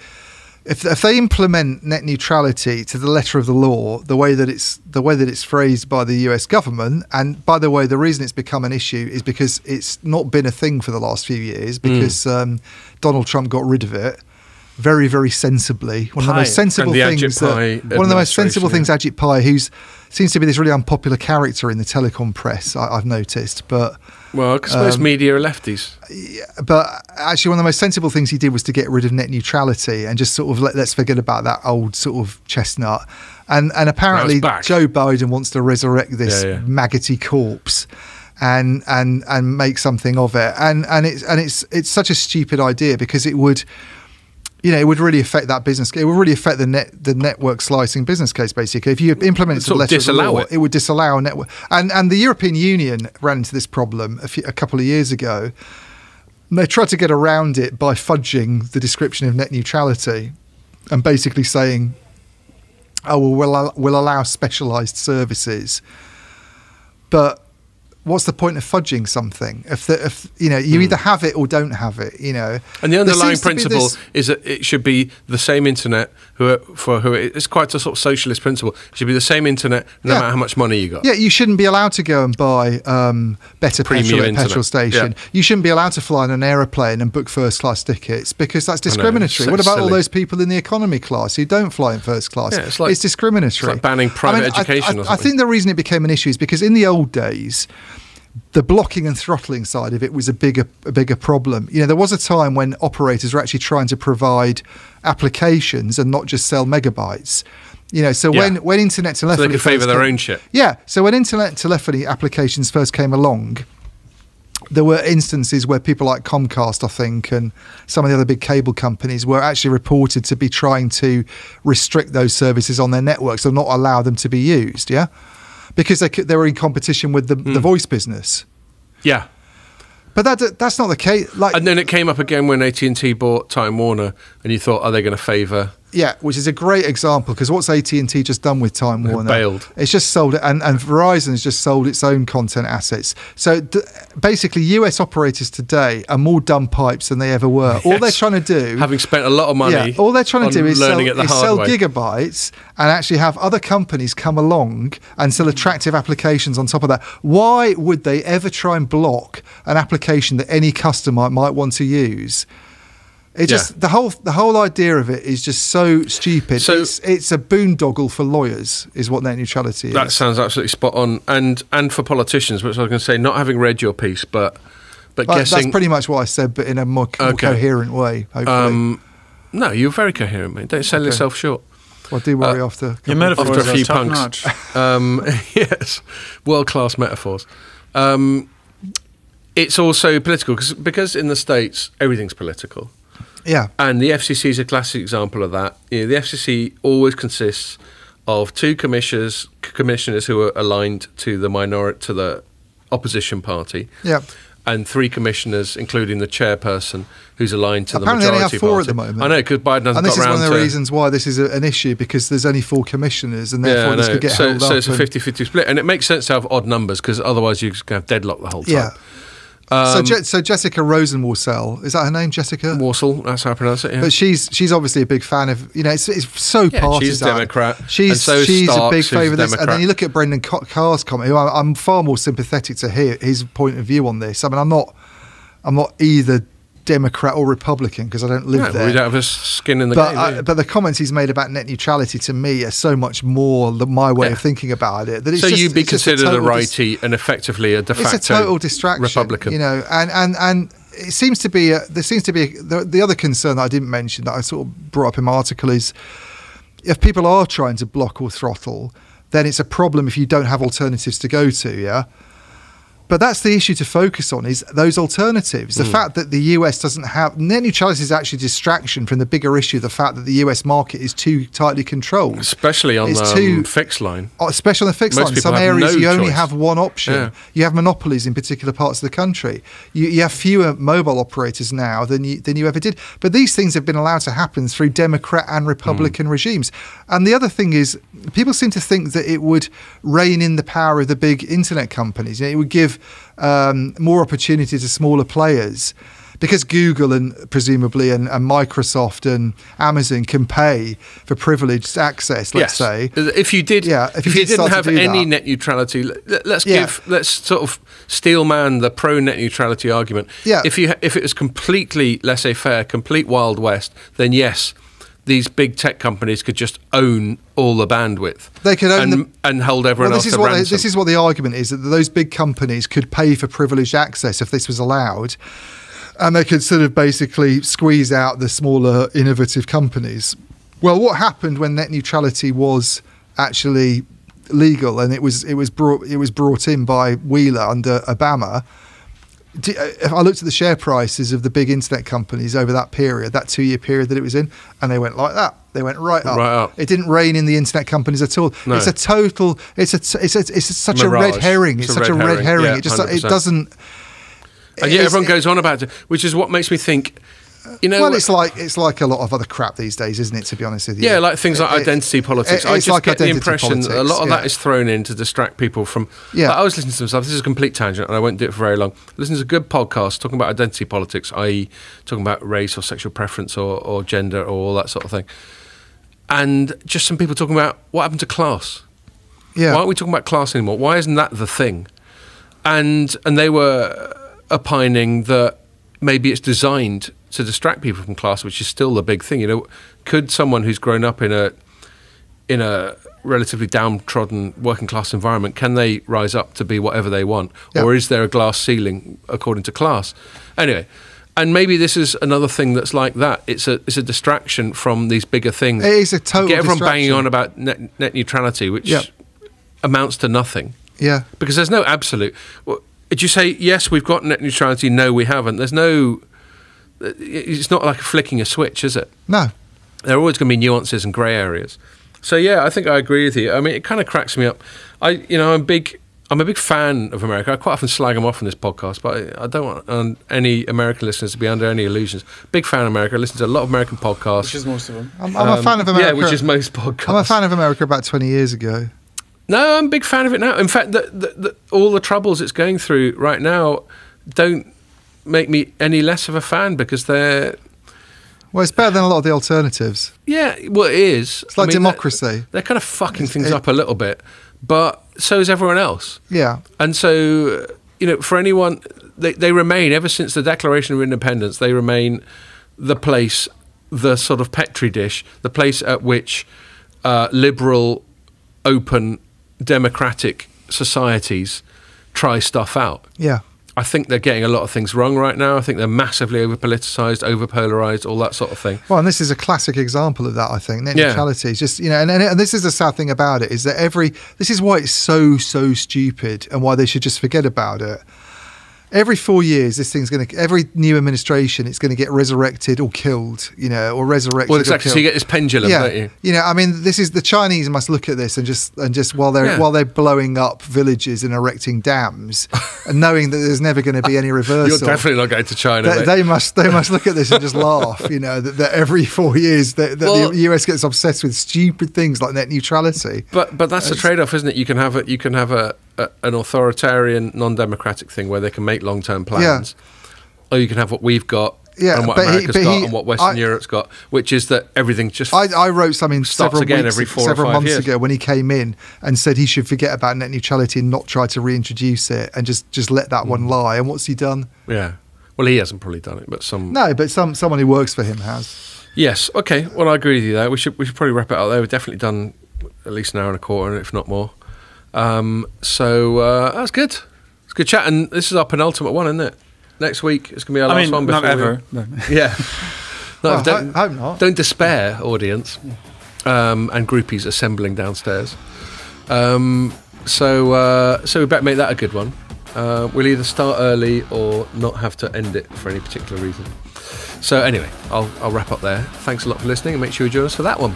if they implement net neutrality to the letter of the law, the way that it's phrased by the US government. And by the way, the reason it's become an issue is because it's not been a thing for the last few years, because Donald Trump got rid of it. Very, very sensibly. One of the most sensible things. Ajit Pai, who seems to be this really unpopular character in the telecom press, I've noticed. But I suppose media are lefties. Yeah, but actually, one of the most sensible things he did was to get rid of net neutrality and just sort of let's forget about that old sort of chestnut. And apparently, Joe Biden wants to resurrect this maggoty corpse. And make something of it. And it's such a stupid idea, because it would. It would really affect that business. It would really affect the network slicing business case. Basically, if you implemented the letter of the law, it would disallow network. And the European Union ran into this problem a couple of years ago. They tried to get around it by fudging the description of net neutrality, and basically saying, "Oh, well, we'll allow specialised services," but what's the point of fudging something if you either have it or don't have it, And the underlying principle is that it should be the same internet for who it's quite a sort of socialist principle. It should be the same internet no matter how much money you got. Yeah, you shouldn't be allowed to go and buy better petrol at a petrol station. Yeah. You shouldn't be allowed to fly on an aeroplane and book first class tickets, because that's discriminatory. What about all those people in the economy class who don't fly in first class? Yeah, it's discriminatory. It's like banning private education or something. I think the reason it became an issue is because in the old days, the blocking and throttling side of it was a bigger problem. There was a time when operators were actually trying to provide applications and not just sell megabytes. When internet telephony, so they could favour their own shit. Yeah. So when internet telephony applications first came along, there were instances where people like Comcast, I think, and some of the other big cable companies were actually reported to be trying to restrict those services on their networks and not allow them to be used, because they were in competition with the voice business. Yeah. But that's not the case. And then it came up again when AT&T bought Time Warner, and you thought, are they going to favour? Yeah, which is a great example, because what's AT&T just done with Time Warner? Bailed. It's just sold it, and Verizon has just sold its own content assets. So basically, US operators today are more dumb pipes than they ever were. Yes. All they're trying to do... Having spent a lot of money all they're trying to do is sell way. gigabytes and actually have other companies come along and sell attractive applications on top of that. Why would they ever try and block an application that any customer might want to use? The whole idea of it is just so stupid. So it's a boondoggle for lawyers, is what net neutrality is. That sounds absolutely spot on, and for politicians, which I was going to say, not having read your piece, but guessing. That's pretty much what I said, but in a more coherent way. Hopefully, no, you're very coherent, mate. Don't sell yourself short. Well, do worry after your metaphors after a few are punks. Yes, world-class metaphors. It's also political because in the States everything's political. Yeah, and the FCC is a classic example of that. The FCC always consists of two commissioners who are aligned to the opposition party. Yeah, and three commissioners, including the chairperson, who's aligned to apparently the majority they have four party. at the moment. I know, because Biden hasn't got around to... And this is one of the reasons why this is an issue, because there's only four commissioners, and therefore this could get held up. So it's a 50-50 split, and it makes sense to have odd numbers, because otherwise you have deadlock the whole time. Yeah. So Jessica Rosenworcel, is that her name, Jessica? Warsel, that's how I pronounce it, yeah. But she's obviously a big fan of, it's so partisan. She's Democrat. She's a big favourite of this. And then you look at Brendan Carr's comment, who I'm far more sympathetic to his point of view on this. I mean, I'm not either Democrat or Republican, because I don't live there. We don't have a skin in the game. But the comments he's made about net neutrality, to me, are so much more my way of thinking about it. That it's you'd be considered a righty and effectively a de facto it's a total distraction, Republican. And it seems to be the other concern that I didn't mention that I sort of brought up in my article is, if people are trying to block or throttle, then it's a problem if you don't have alternatives to go to. Yeah. But that's the issue to focus on, is those alternatives. The fact that the US doesn't have... Net neutrality is actually a distraction from the bigger issue, the fact that the US market is too tightly controlled. Especially on the fixed line. Especially on the fixed line. Some areas you only have one option. Yeah. You have monopolies in particular parts of the country. You have fewer mobile operators now than you ever did. But these things have been allowed to happen through Democrat and Republican regimes. And the other thing is, people seem to think that it would rein in the power of the big internet companies. It would give more opportunity to smaller players, because Google and presumably and Microsoft and Amazon can pay for privileged access. Let's say if you didn't have any net neutrality, let's sort of steelman the pro net neutrality argument. Yeah. If it was completely laissez-faire, complete Wild West, then yes, these big tech companies could just own all the bandwidth. They could own and hold everyone else to ransom. This is what the argument is, that those big companies could pay for privileged access if this was allowed, and they could sort of basically squeeze out the smaller, innovative companies. Well, what happened when net neutrality was actually legal and it was brought in by Wheeler under Obama? If I looked at the share prices of the big internet companies over that period, that 2-year period that it was in, and they went like that. They went right up. It didn't rein in the internet companies at all. No. It's a total. It's such a red herring. It's such a red herring. Yeah, it doesn't. And yet everyone goes on about it, which is what makes me think. Well, it's like a lot of other crap these days, isn't it? To be honest with you, yeah, like things like identity politics. I just get the impression that a lot of that is thrown in to distract people from. Yeah, I was listening to some stuff. This is a complete tangent, and I won't do it for very long. Listen to a good podcast talking about identity politics, i.e., talking about race or sexual preference or gender or all that sort of thing, and just some people talking about what happened to class. Yeah, why aren't we talking about class anymore? Why isn't that the thing? And they were opining that maybe it's designed to distract people from class, which is still the big thing. Could someone who's grown up in a relatively downtrodden working class environment, can they rise up to be whatever they want? Yeah. Or is there a glass ceiling according to class? Anyway, and maybe this is another thing that's like that. It's a distraction from these bigger things. It is a total get everyone banging on about net neutrality, which amounts to nothing. Yeah. Because there's no absolute... Did you say, yes, we've got net neutrality? No, we haven't. There's no... It's not like flicking a switch, is it? No. There are always going to be nuances and grey areas. So, yeah, I think I agree with you. I mean, it kind of cracks me up. I'm a big fan of America. I quite often slag them off in this podcast, but I don't want any American listeners to be under any illusions. Big fan of America. I listen to a lot of American podcasts. Which is most of them. I'm a fan of America. Yeah, which is most podcasts. I'm a fan of America about 20 years ago. No, I'm a big fan of it now. In fact, all the troubles it's going through right now don't make me any less of a fan because they're... Well, it's better than a lot of the alternatives. Yeah, well, it is. It's like democracy. They're kind of fucking things up a little bit, but so is everyone else. Yeah. And so, for anyone... They remain, ever since the Declaration of Independence, they remain the place, the sort of petri dish, the place at which liberal, open... democratic societies try stuff out. Yeah. I think they're getting a lot of things wrong right now. I think they're massively over-politicized, over-polarized, all that sort of thing. Well, and this is a classic example of that, I think. Net neutrality is just, and this is the sad thing about it, is that this is why it's so stupid and why they should just forget about it. Every 4 years, every new administration, it's going to get resurrected or killed, or resurrected. Well, exactly. So you get this pendulum, don't you? I mean, this is the Chinese must look at this and just while they're blowing up villages and erecting dams, and knowing that there's never going to be any reversal. You're definitely not going to China. They must look at this and just laugh. That every 4 years the US gets obsessed with stupid things like net neutrality. But that's the trade-off, isn't it? You can have an authoritarian, non-democratic thing where they can make long-term plans, or you can have what we've got and what America's got and what Western Europe's got, which is that everything just I wrote something several months years ago when he came in and said he should forget about net neutrality and not try to reintroduce it and just let that one lie. And what's he done? Yeah. Well, he hasn't probably done it, but someone who works for him has. Yes. Okay. Well, I agree with you there. We should probably wrap it up there. We've definitely done at least an hour and a quarter, if not more. So that's good. It's a good chat, and this is our penultimate one, isn't it? Next week it's going to be our last one. Not ever. Yeah. I hope not. Don't despair, audience, and groupies assembling downstairs. So we better make that a good one. We'll either start early or not have to end it for any particular reason. So anyway, I'll wrap up there. Thanks a lot for listening, and make sure you join us for that one.